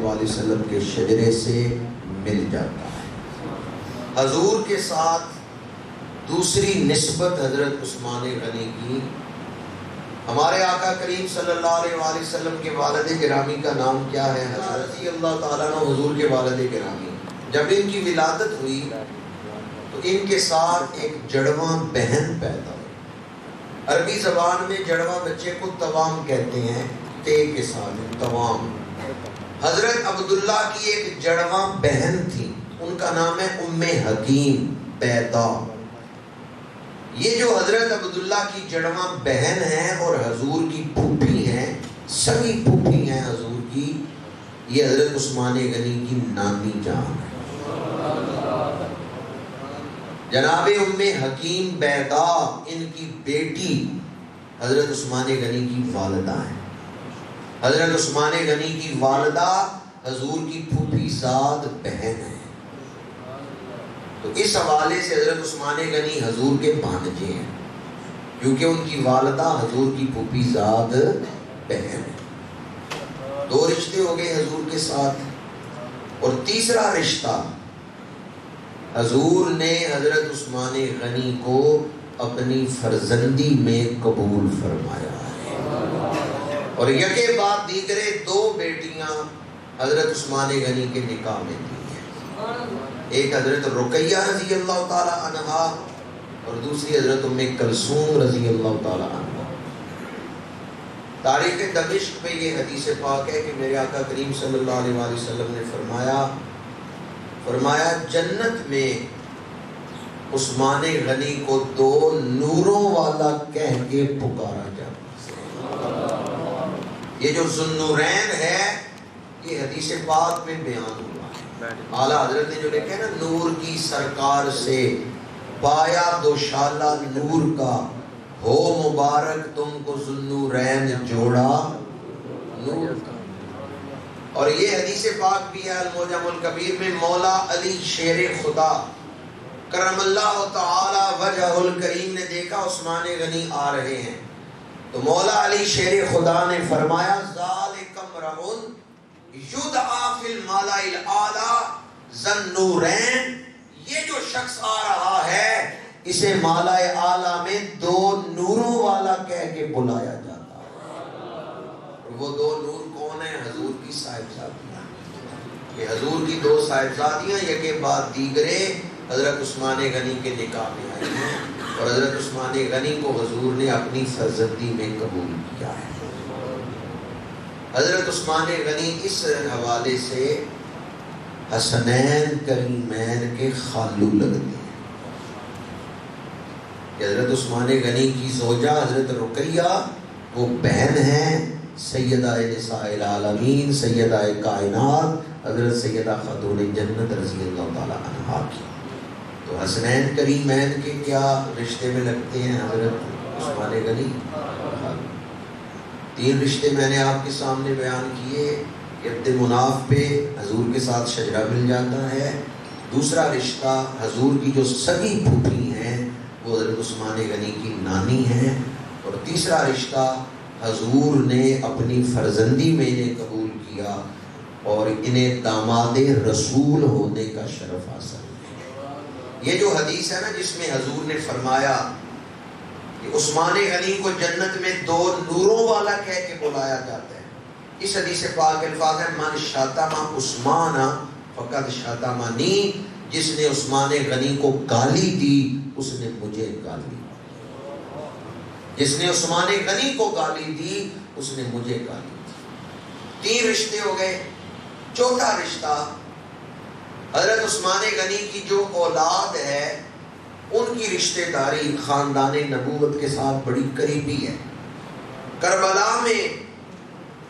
وآلہ وسلم کے شجرے سے مل جاتا ہے۔ حضور کے ساتھ دوسری نسبت حضرت عثمان غنی کی، ہمارے آقا کریم صلی اللہ علیہ وآلہ وسلم کے والد گرامی کا نام کیا ہے؟ حضرت رضی اللہ تعالیٰ عنہ حضور کے والد گرامی۔ جب ان کی ولادت ہوئی تو ان کے ساتھ ایک جڑواں بہن پیدا ہوئی۔ عربی زبان میں جڑواں بچے کو توام کہتے ہیں، تے کے ساتھ توام۔ حضرت عبداللہ کی ایک جڑواں بہن تھی، ان کا نام ہے ام حکیم پیدا۔ یہ جو حضرت عبداللہ کی جڑواں بہن ہیں اور حضور کی پھوپھی ہیں، سگی پھوپھی ہیں حضور کی، یہ حضرت عثمان غنی کی نانی جان ہے۔ جناب ام حکیم بیدا ان کی بیٹی حضرت عثمان غنی کی والدہ ہیں۔ حضرت عثمان غنی کی والدہ حضور کی پھوپھی زاد بہن ہے۔ تو اس حوالے سے حضرت عثمان غنی حضور کے بھانجے ہیں، کیونکہ ان کی والدہ حضور کی پھوپھی زاد بہن ہے۔ دو رشتے ہو گئے حضور کے ساتھ، اور تیسرا رشتہ حضور نے حضرت عثمان غنی کو اپنی فرزندی میں قبول فرمایا ہے، اور یکے بعد دیگرے دو بیٹیاں حضرت عثمان غنی کے نکاح میں دی ہیں۔ ایک حضرت رقیہ رضی اللہ تعالی عنہا اور دوسری حضرت ام کلثوم رضی اللہ تعالی عنہا۔ تاریخ دمشق میں یہ حدیث پاک ہے کہ میرے آقا کریم صلی اللہ علیہ وآلہ وسلم نے فرمایا جنت میں عثمان غنی کو دو نوروں والا کہہ کے پکارا جاتا۔ یہ جو ذوالنورین ہے یہ حدیث پاک میں بیان ہوا ہے۔ اعلیٰ حضرت نے جو لکھا ہے نا، نور کی سرکار سے پایا دوشالہ نور کا، ہو مبارک تم کو ذوالنورین جوڑا نور کا۔ اور یہ حدیث پاک بھی ہے المعجم الکبیر میں، مولا علی شیر خدا کرم اللہ تعالی وجہ الکریم نے دیکھا عثمان غنی آ رہے ہیں، تو مولا علی شیر خدا نے فرمایا ذالک امرؤ یدعا فی الملأ الاعلی ذی النورین، یہ جو شخص آ رہا ہے اسے مالا اعلیٰ میں دو نوروں والا کہہ کے بلایا جاتا ہے۔ وہ دو نور کون ہیں؟ حضور کی صاحبزادیاں، یہ حضور کی دو صاحبزادیاں یکے بعد دیگرے حضرت عثمان غنی کے نکاح میں آئی ہیں، اور حضرت عثمان غنی کو حضور نے اپنی فرزندی میں قبول کیا ہے۔ حضرت عثمان غنی اس حوالے سے حسنین کریمین کے خالو لگتے ہیں کہ حضرت عثمان غنی کی زوجہ حضرت رقیہ وہ بہن ہیں سیدہ نساء العالمین، سیدہ کائنات حضرت سیدہ خاتون جنت رضی اللہ تعالی عنہا کی۔ تو حسنین کریمین کے کیا رشتے میں لگتے ہیں حضرت عثمان غنی؟ تین رشتے میں نے آپ کے سامنے بیان کیے کہ عبد مناف پہ حضور کے ساتھ شجرہ مل جاتا ہے، دوسرا رشتہ حضور کی جو سگی پھوپھی ہیں وہ حضرت عثمان غنی کی نانی ہیں، اور تیسرا رشتہ حضور نے اپنی فرزندی میں انہیں قبول کیا اور انہیں داماد رسول ہونے کا شرف حاصل ہے۔ یہ جو حدیث ہے نا جس میں حضور نے فرمایا کہ عثمان غنی کو جنت میں دو نوروں والا کہہ کے بلایا جاتا ہے، اس حدیث پاک الفاظ ہے من شاتم عثمان فقد شاتمنی، جس نے عثمان غنی کو گالی دی اس نے مجھے گالی دی، جس نے عثمان غنی کو گالی دی اس نے مجھے گالی دی۔ تین رشتے ہو گئے۔ چوتھا رشتہ حضرت عثمان غنی کی جو اولاد ہے ان کی رشتہ داری خاندان نبوت کے ساتھ بڑی قریبی ہے۔ کربلا میں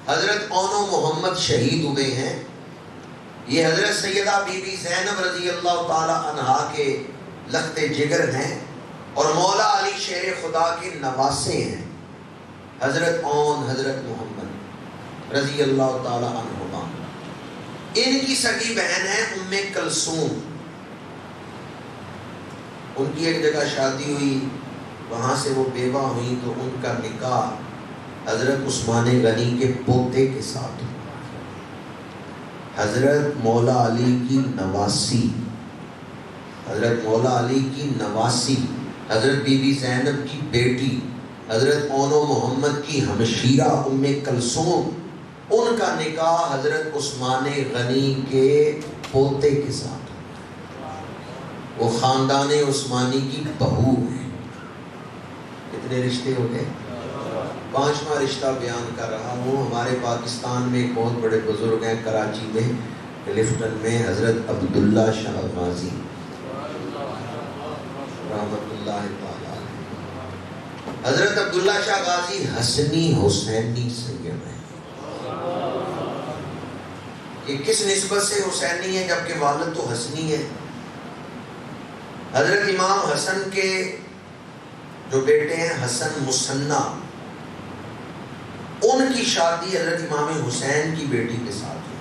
حضرت اون و محمد شہید ہوئے ہیں، یہ حضرت سیدہ بی بی زینب رضی اللہ تعالی عنہا کے لخت جگر ہیں اور مولا علی شیر خدا کے نواسے ہیں، حضرت اون حضرت محمد رضی اللہ تعالی عنہما۔ ان کی سگی بہن ہے ام کلثوم، ان کی ایک جگہ شادی ہوئی، وہاں سے وہ بیوہ ہوئی تو ان کا نکاح حضرت عثمان غنی کے پوتے کے ساتھ ہوا۔ حضرت مولا علی کی نواسی، حضرت مولا علی کی نواسی، حضرت بی بی زینب کی بیٹی، حضرت اونو محمد کی ہمشیرہ ام کلثوم، ان کا نکاح حضرت عثمان غنی کے پوتے کے ساتھ، وہ خاندان عثمانی کی بہو ہے۔ کتنے رشتے ہو گئے؟ 5واں رشتہ بیان کر رہا ہوں۔ ہمارے پاکستان میں ایک بہت بڑے بزرگ ہیں کراچی میں کلفٹن میں، حضرت عبداللہ شاہ غازی رحمت اللہ تعالی۔ حضرت عبداللہ شاہ غازی حسنی حسینی سید ہیں۔ یہ کس نسبت سے حسینی ہے جبکہ والد تو حسنی ہے؟ حضرت امام حسن کے جو بیٹے ہیں حسن مصنع، ان کی شادی حضرت امام حسین کی بیٹی کے ساتھ ہوئی۔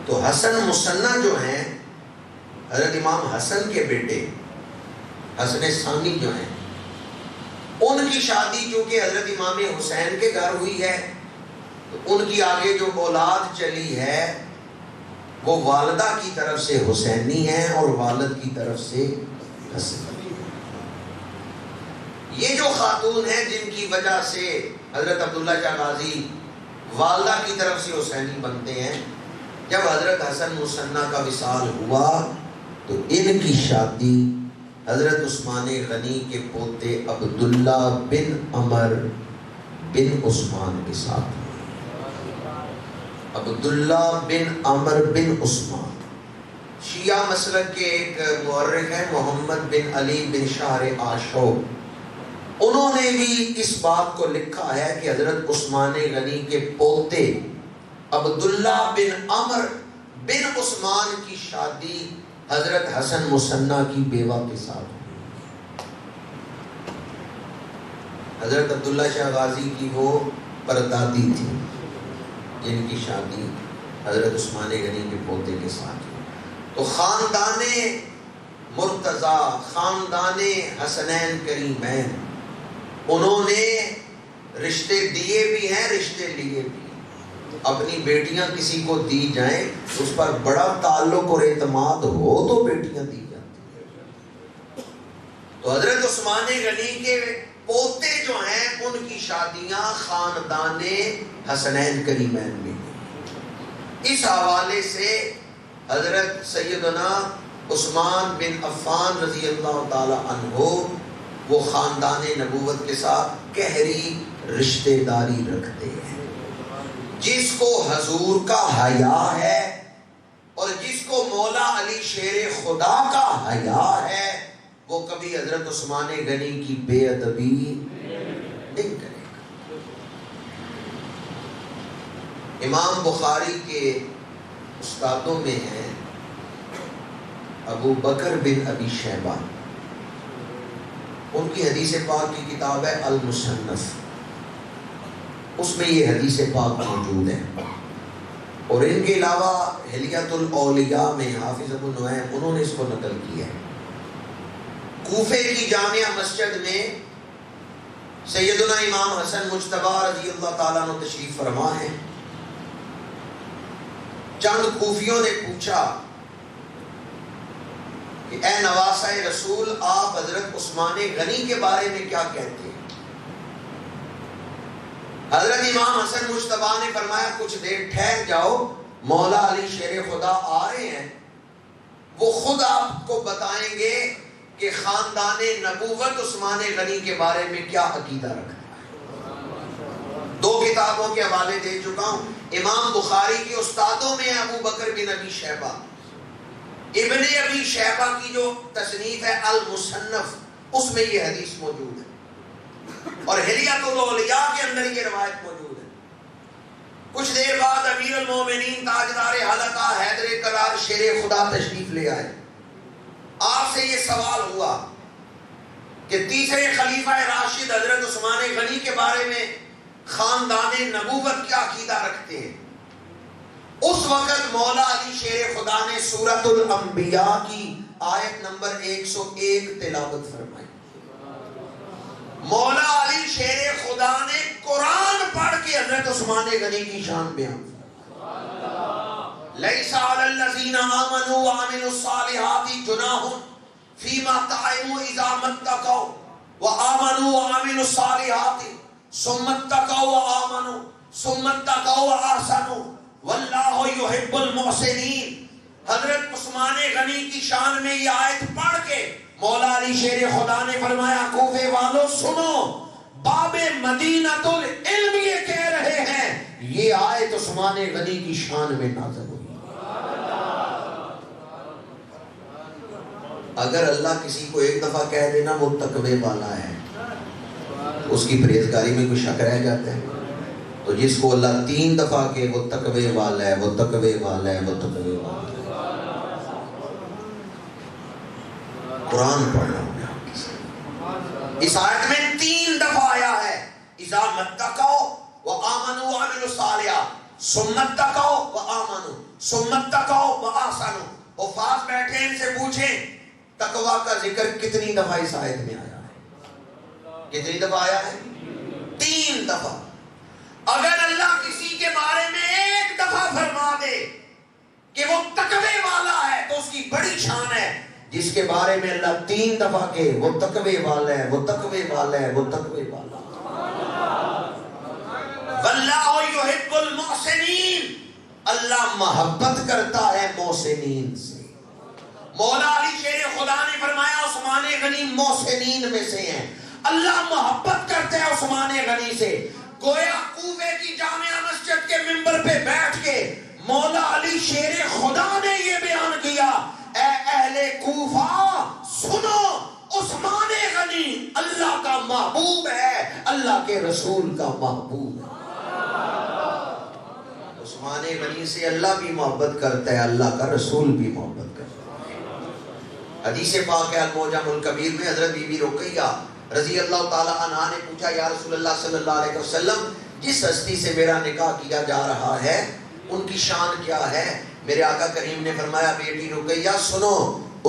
تو حسن مصنع جو ہیں حضرت امام حسن کے بیٹے حسن ثانی جو ہیں، ان کی شادی چونکہ حضرت امام حسین کے گھر ہوئی ہے تو ان کی آگے جو اولاد چلی ہے وہ والدہ کی طرف سے حسینی ہے اور والد کی طرف سے حسنی۔ یہ جو خاتون ہیں جن کی وجہ سے حضرت عبداللہ شاہ غازی والدہ کی طرف سے حسینی بنتے ہیں، جب حضرت حسن مصنع کا وصال ہوا تو ان کی شادی حضرت عثمان غنی کے پوتے عبداللہ بن عمر بن عثمان کے ساتھ، عبداللہ بن عمر بن عثمان۔ شیعہ مسلک کے ایک مورخ ہیں محمد بن علی بن شہر آشو، انہوں نے بھی اس بات کو لکھا ہے کہ حضرت عثمان غنی کے پوتے عبداللہ بن عمر بن عثمان کی شادی حضرت حسن مصنع کی بیوہ کے ساتھ ہوئی۔ حضرت عبداللہ شاہ غازی کی وہ پردادی تھی جن کی شادی حضرت عثمان غنی کے پوتے کے ساتھ ہوئی۔ تو خاندان مرتضی، خاندان حسنین کریمین، انہوں نے رشتے دیے بھی ہیں، رشتے لیے بھی ہیں۔ اپنی بیٹیاں کسی کو دی جائیں اس پر بڑا تعلق اور اعتماد ہو تو بیٹیاں دی جاتی ہیں۔ تو حضرت عثمان غنی کے پوتے جو ہیں ان کی شادیاں خاندان حسنین کریمین میں ہیں۔ اس حوالے سے حضرت سیدنا عثمان بن عفان رضی اللہ تعالی عنہ وہ خاندان نبوت کے ساتھ گہری رشتہ داری رکھتے ہیں۔ جس کو حضور کا حیا ہے اور جس کو مولا علی شیر خدا کا حیا ہے وہ کبھی حضرت عثمان غنی کی بے ادبی نہیں کرے گا۔ امام بخاری کے استادوں میں ہیں ابو بکر بن ابی شیبہ، ان کی حدیث پاک کی کتاب ہے المصنف، اس میں یہ حدیث پاک موجود ہے۔ اور ان کے علاوہ حلیۃ الاولیاء میں حافظ ابو نعیم انہوں نے اس کو نقل کیا ہے۔ کوفے کی جامع مسجد میں سیدنا امام حسن مجتبی رضی اللہ تعالیٰ عنہ تشریف فرما ہے۔ چند کوفیوں نے پوچھا کہ اے نواسہ رسول، آپ حضرت عثمان غنی کے بارے میں کیا کہتے ہیں؟ حضرت امام حسن مجتبی نے فرمایا کچھ دیر ٹھہر جاؤ، مولا علی شیر خدا آ رہے ہیں، وہ خود آپ کو بتائیں گے کہ خاندان نبوت عثمان غنی کے بارے میں کیا عقیدہ رکھتا ہے۔ 2 کتابوں کے حوالے دے چکا ہوں۔ امام بخاری کے استادوں میں ابو بکر بن ابی شیبہ، ابن ابی شیبہ کی جو تصنیف ہے المصنف، اس میں یہ حدیث موجود ہے، اور حلیۃ الاولیاء کے اندر یہ روایت موجود ہے۔ کچھ دیر بعد امیر المومنین تاجدار حلقہ حیدر کرار شیر خدا تشریف لے آئے۔ آپ سے یہ سوال ہوا کہ تیسرے خلیفہ راشد حضرت عثمان غنی کے بارے میں خاندان نبوت کیا عقیدہ رکھتے ہیں؟ اس وقت مولا علی شیر خدا نے سورۃ الانبیاء کی آیت نمبر 101 تلاوت فرمائی۔ مولا علی شیر خدا نے قرآن پڑھ کے حضرت عثمان غنی کی شان بیان فرمائی۔ لیس علی الذین آمنوا وعملوا الصالحات جناح فیما طعموا اذا اتقوا وآمنوا وعملوا الصالحات ثم اتقوا وآمنوا ثم اتقوا واحسنوا واللہ یحب المحسنین۔ حضرت عثمان غنی کی شان میں یہ آیت پڑھ کے مولا علی شیر خدا نے فرمایا کوفے والوں سنو، باب مدینۃ العلم یہ کہہ رہے ہیں یہ آیت عثمان غنی کی شان میں نازل ہوئی۔ اگر اللہ کسی کو ایک دفعہ کہہ دینا وہ تقوی والا ہے، اس کی پرہیزگاری میں کوئی شک رہ جاتا ہے؟ تو جس کو اللہ 3 دفعہ کہ وہ تقوی والا ہے، وہ تقوی والا ہے، وہ تقوی والا ہے۔ قرآن پڑھ رہا ہوں، اس آیت میں 3 دفعہ آیا ہے اذا متقوا وآمنوا وعملوا الصالحات ثم اتقوا وآمنوا ثم اتقوا واحسنوا۔ حفاظ بیٹھے ان سے پوچھیں تقوی کا ذکر کتنی دفعہ اس آیت میں آیا ہے؟ کتنی دفعہ آیا ہے؟ 3 دفعہ۔ اگر اللہ کسی کے بارے میں ایک دفعہ فرما دے کہ وہ تقوی والا ہے تو اس کی بڑی شان ہے۔ جس کے بارے میں اللہ 3 دفعہ کہ وہ تقوی والا ہے، وہ تقوی والا ہے، وہ تقوی والا ہے۔ واللہ یحب المحسنین، اللہ محبت کرتا ہے محسنین سے۔ مولا علی شیر خدا نے فرمایا عثمان غنی محسنین میں سے ہیں، اللہ محبت کرتا ہے عثمان غنی سے۔ گویا کوفے کی جامع مسجد کے منبر پہ بیٹھ کے مولا علی شیر خدا نے یہ بیان کیا، اے اہل کوفہ سنو، عثمان غنی اللہ کا محبوب ہے، اللہ کے رسول کا محبوب ہے۔ عثمان غنی سے اللہ بھی محبت کرتا ہے، اللہ کا رسول بھی محبت کرتا ہے۔ حدیث پاک ہے المعجم الکبیر میں حضرت بی بی رقیہ رضی اللہ تعالی عنہا نے پوچھا یا رسول اللہ صلی اللہ علیہ وسلم جس ہستی سے میرا نکاح کیا جا رہا ہے ان کی شان کیا ہے؟ میرے آقا کریم نے فرمایا بیٹی رقیہ سنو،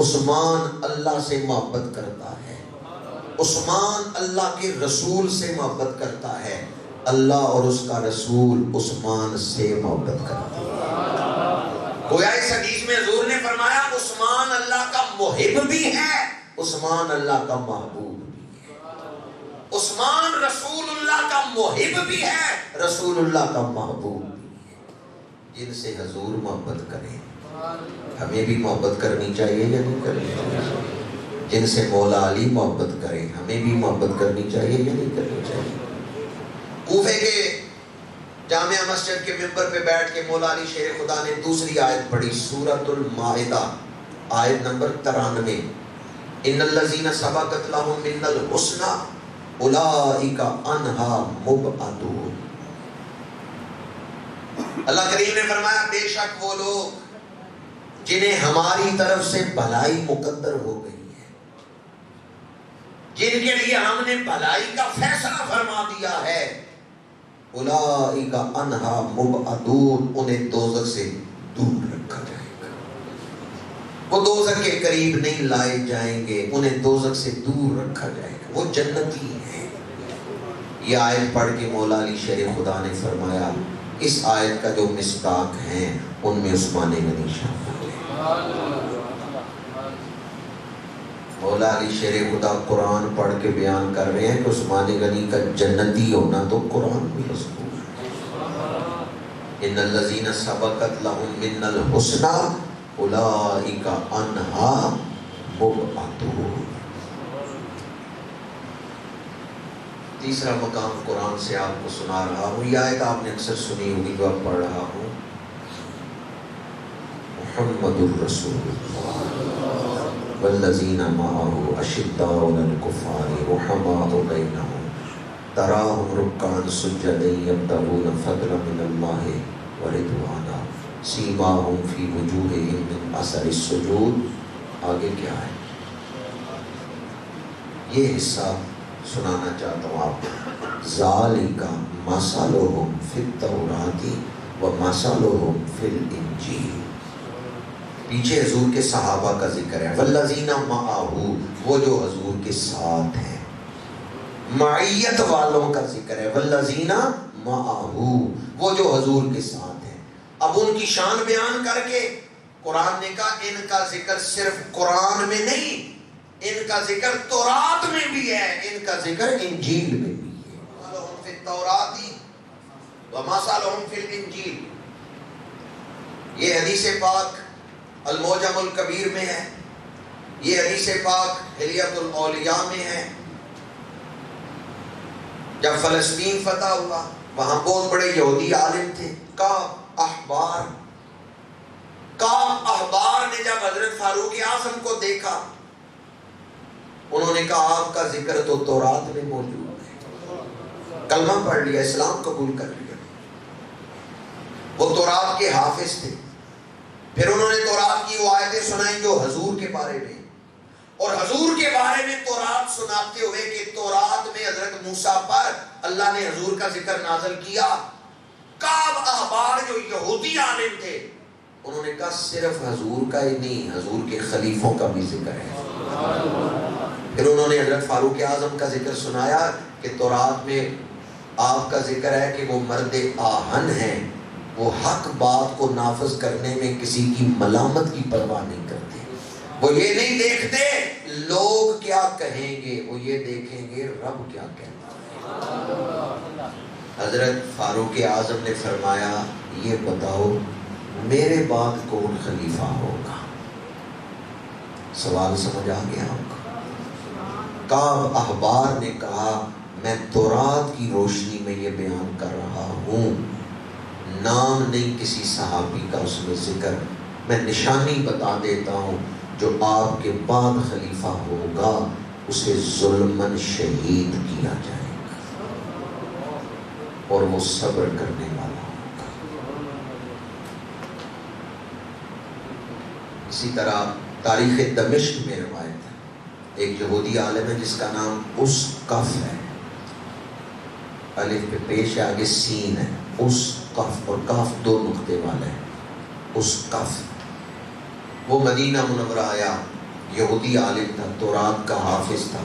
عثمان اللہ سے محبت کرتا ہے، عثمان اللہ کے رسول سے محبت کرتا ہے، اللہ اور اس کا رسول عثمان سے محبت کرتا ہے۔ گویا اس حدیث میں حضور نے فرمایا عثمان اللہ کا محب بھی ہے، عثمان اللہ کا محبوب بھی ہے، عثمان رسول اللہ کا محب بھی ہے، رسول اللہ کا محبوب بھی ہے۔ جن سے حضور محبت کریں ہمیں بھی محبت کرنی چاہیے یا نہیں کرنی چاہیے؟ جن سے مولا علی محبت کریں ہمیں بھی محبت کرنی چاہیے یا نہیں کرنی چاہیے؟ کوفے کے جامع مسجد کے منبر پہ بیٹھ کے مولا علی شیر خدا نے دوسری آیت پڑھی سورۃ المائدہ آیت نمبر 93، ان الذین سبقت لہم من الحسنی اولئک عنہا مبعدون۔ اللہ کریم نے فرمایا بے شک وہ لوگ جنہیں ہماری طرف سے بھلائی مقدر ہو گئی ہے، جن کے لیے ہم نے بھلائی کا فیصلہ فرما دیا ہے، اولئک عنہا مبعدون، انہیں دوزخ سے دور رکھا جائے گا، وہ دوزخ کے قریب نہیں لائے جائیں گے، انہیں دوزخ سے دور رکھا جائے گا، وہ جنتی ہیں۔ یہ آیت پڑھ کے مولا علی شیر خدا نے فرمایا اس آیت کا جو مصداق ہیں ان میں عثمان غنی شامل ہے۔ مولا علی شیر خدا قرآن پڑھ کے بیان کر رہے ہیں کہ عثمان غنی کا جنتی ہونا تو قرآن بھی مذکور ہے۔ ان الذین سبقت لہم من الحسنی اولئک عنہا مبعدون۔ تیسرا مقام قرآن سے آپ کو سنا رہا ہوں، یہ آیت آپ نے اکثر سنی ہوگی جو آپ پڑھ رہا ہوں، محمد الرسول اللہ والذین معہ اشداء علی الکفار رحماء بینہم تراہم رکعا سجدا یبتغون فضلا من اللہ ورضوانا سیماہم فی وجوہہم من اثر السجود۔ آگے کیا ہے یہ حصہ سنانا چاہتا ہوں آپ کو۔ ذالک مثلہم فی التوراۃ و مثلہم فی الانجیل۔ پیچھے حضور کے صحابہ کا ذکر ہے، والذین معہ، وہ جو حضور کے ساتھ ہیں، معیت والوں کا ذکر ہے، والذین معہ، وہ جو حضور کے ساتھ ہیں۔ اب ان کی شان بیان کر کے قرآن نے کہا ان کا ذکر صرف قرآن میں نہیں، ان کا ذکر تورات میں بھی ہے، ان کا ذکر انجیل میں بھی ہے۔ وَمَثَلُهُمْ فِي التَّوْرَاةِ وَمَثَلُهُمْ فِي الْإِنجِيلِ، یہ حدیث پاک المعجم الکبیر میں ہے، یہ حدیث پاک حلیۃ الاولیاء میں ہے۔ جب فلسطین فتح ہوا وہاں بہت بڑے یہودی عالم تھے، احبار نے جب حضرت فاروق اعظم کو دیکھا انہوں نے کہا آپ کا ذکر تو تورات میں موجود ہے، کلمہ پڑھ لیا، اسلام قبول کر لیا۔ وہ تورات کے حافظ تھے، پھر انہوں نے تورات کی وہ آیتیں سنائیں جو حضور کے بارے میں، اور حضور کے بارے میں تورات سناتے ہوئے کہ تورات میں حضرت موسیٰ پر اللہ نے حضور کا ذکر نازل کیا۔ کعب احبار جو یہودی عالم تھے انہوں نے کہا صرف حضور کا ہی نہیں، حضور کے خلیفوں کا بھی ذکر ہے۔ پھر انہوں نے حضرت فاروق اعظم کا ذکر سنایا کہ تورات میں آپ کا ذکر ہے کہ وہ مرد آہن ہیں، وہ حق بات کو نافذ کرنے میں کسی کی ملامت کی پرواہ نہیں کرتے، وہ یہ نہیں دیکھتے لوگ کیا کہیں گے، وہ یہ دیکھیں گے رب کیا کہتا ہے۔ حضرت فاروق اعظم نے فرمایا یہ بتاؤ میرے بعد کون خلیفہ ہوگا؟ سوال سمجھ آ گیا آپ کو؟ کعب احبار نے کہا میں تورات کی روشنی میں یہ بیان کر رہا ہوں، نام نہیں کسی صحابی کا اس میں ذکر، میں نشانی بتا دیتا ہوں جو آپ کے بعد خلیفہ ہوگا اسے ظلماً شہید کیا جائے گا اور وہ صبر کرنے والا ہوگا۔ اسی طرح تاریخ دمشق میں روایت ہے، ایک یہودی عالم ہے جس کا نام اسقف ہے، الف پہ پیش ہے آگے سین ہے، اسقف، اور کاف دو نقطے والا ہے، اسقف۔ وہ مدینہ منورہ آیا، یہودی عالم تھا، تورات کا حافظ تھا،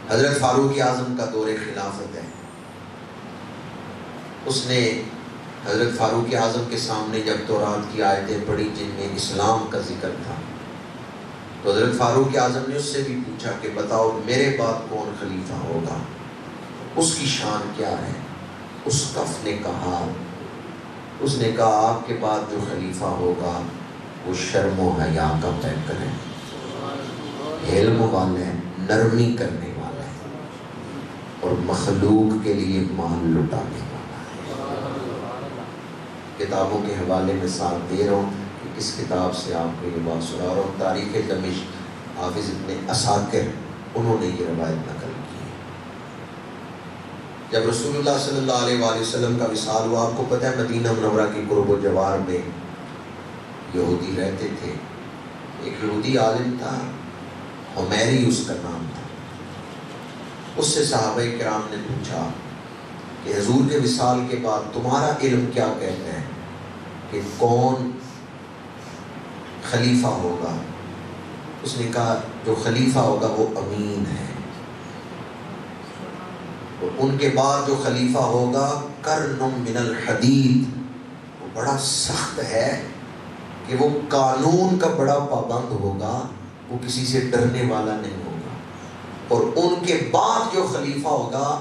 حضرت فاروق اعظم کا دور خلافت ہے۔ اس نے حضرت فاروق اعظم کے سامنے جب تورات کی آیتیں پڑھی جن میں اسلام کا ذکر تھا تو حضرت فاروق اعظم نے اس سے بھی پوچھا کہ بتاؤ میرے بعد کون خلیفہ ہوگا، اس کی شان کیا ہے؟ اسقف نے کہا آپ کے بعد جو خلیفہ ہوگا وہ شرم و حیا کا پیکر ہے، علم والا ہے، نرمی کرنے والا ہے، اور مخلوق کے لیے مال لٹانے والا ہے۔ کتابوں کے حوالے میں ساتھ دے رہا ہوں کہ کس کتاب سے آپ کو یہ بات سنا رہا ہوں، تاریخ دمشق، حافظ ابن عساکر، انہوں نے یہ روایت نقل کی۔ جب رسول اللہ صلی اللہ علیہ وآلہ وسلم کا وصال ہوا، آپ کو پتہ ہے مدینہ منورہ کی قرب و جوار میں یہودی رہتے تھے، ایک یہودی عالم تھا، حمیری اس کا نام تھا۔ اس سے صحابہ کرام نے پوچھا کہ حضور کے وصال کے بعد تمہارا علم کیا کہتا ہے کہ کون خلیفہ ہوگا؟ اس نے کہا جو خلیفہ ہوگا وہ امین ہے، ان کے بعد جو خلیفہ ہوگا کرن من الحدید، وہ بڑا سخت ہے کہ وہ قانون کا بڑا پابند ہوگا، وہ کسی سے ڈرنے والا نہیں ہوگا، اور ان کے بعد جو خلیفہ ہوگا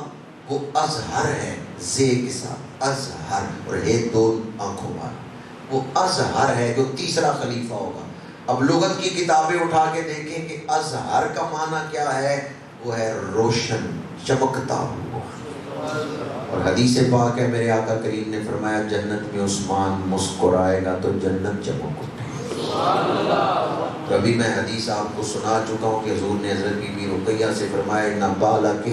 وہ ازہر ہے، زے کے ساتھ ازہر، اور ہے دو آنکھوں والا، وہ ازہر ہے جو تیسرا خلیفہ ہوگا۔ اب لغت کی کتابیں اٹھا کے دیکھیں کہ ازہر کا معنی کیا ہے، وہ ہے روشن، چمکتا ہوا۔ اور حدیث پاک ہے، میرے آقا کریم نے فرمایا جنت میں عثمان مسکرائے گا تو جنت چمک اٹھے۔ تو ابھی میں حدیث آپ کو سنا چکا ہوں کہ حضور نے حضرت بی بی رقیہ سے فرمایا اِنَّ بَالَكِ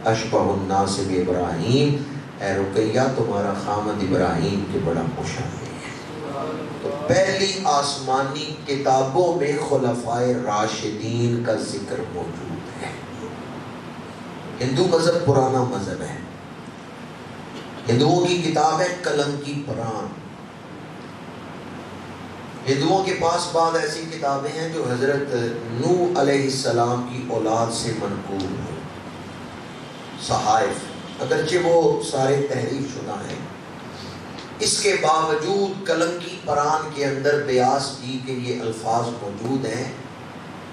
أَشْبَهُ النَّاسِ بِإِبْرَاہِيمَ، اے رقیہ تمہارا خامد ابراہیم کے بڑا مشابہ ہے۔ تو پہلی آسمانی کتابوں میں خلفائے راشدین کا ذکر موجود ہے۔ ہندو مذہب پرانا مذہب ہے، ہندوؤں کی کتاب ہے کلم کی پران۔ ہندوؤں کے پاس بعض ایسی کتابیں ہیں جو حضرت نوح علیہ السلام کی اولاد سے منقول ہیں، صحائف، اگرچہ وہ سارے تحریف شدہ ہیں، اس کے باوجود کلنگی پران کے اندر بیاس جی کے یہ الفاظ موجود ہیں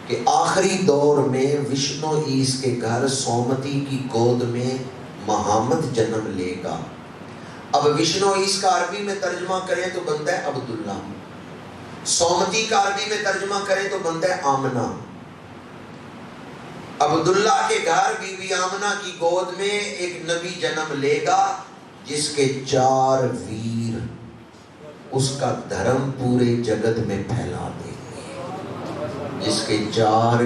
کہ آخری دور میں وشنو ایس کے گھر سومتی کی گود میں محمد جنم لے گا. اب وشنو ایس کا عربی میں ترجمہ کریں تو بنتا ہے عبداللہ، سومتی کا عربی میں ترجمہ کریں تو بنتا ہے آمنہ. عبداللہ کے گھر بی بی آمنہ کی گود میں ایک نبی جنم لے گا جس کے 4 ویر اس کا دھرم پورے جگت میں پھیلا دیں گے. جس کے 4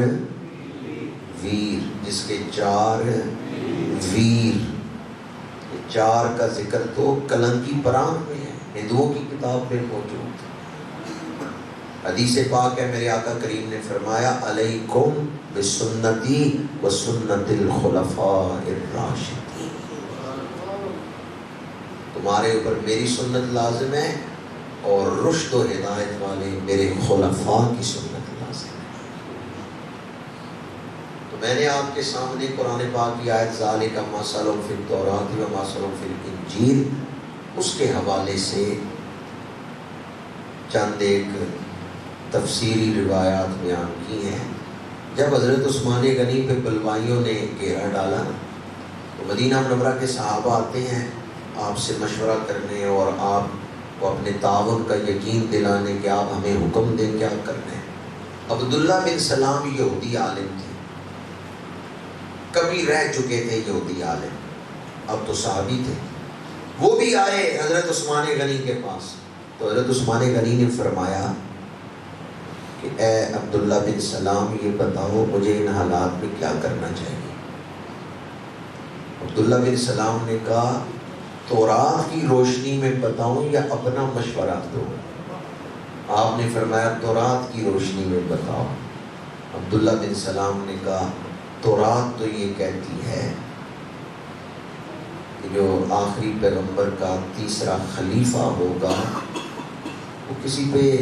ویر، جس کے 4 ویر، 4 کا ذکر تو کلنگی پران میں ہے، ہندوؤں کی کتاب میں موجود. حدیث پاک ہے، میرے آقا کریم نے فرمایا علیکم بسنتی و سنت الخلفاء الراشدین، تمہارے اوپر میری سنت لازم ہے اور رشد و ہدایت والے میرے خلفاء کی سنت لازم ہے. تو میں نے آپ کے سامنے قرآن پاک کی آیت ذالک مثل فی التوراۃ و مثل فی الانجیل، اس کے حوالے سے چند ایک تفسیری روایات بیان کی ہیں. جب حضرت عثمان غنی پہ بلوائیوں نے گھیرا ڈالا تو مدینہ منورہ کے صحابہ آتے ہیں آپ سے مشورہ کرنے اور آپ کو اپنے تعاون کا یقین دلانے کہ آپ ہمیں حکم دیں کیا کرنا ہے. عبداللہ بن سلام یہودی عالم تھے، کبھی رہ چکے تھے یہودی عالم، اب تو صحابی تھے. وہ بھی آئے حضرت عثمان غنی کے پاس. تو حضرت عثمان غنی نے فرمایا کہ اے عبداللہ بن سلام یہ بتاؤ مجھے ان حالات میں کیا کرنا چاہیے. عبداللہ بن سلام نے کہا تورات کی روشنی میں بتاؤں یا اپنا مشورہ دو. آپ نے فرمایا تورات کی روشنی میں بتاؤ. عبداللہ بن سلام نے کہا تورات تو یہ کہتی ہے کہ جو آخری پیغمبر کا تیسرا خلیفہ ہوگا وہ کسی پہ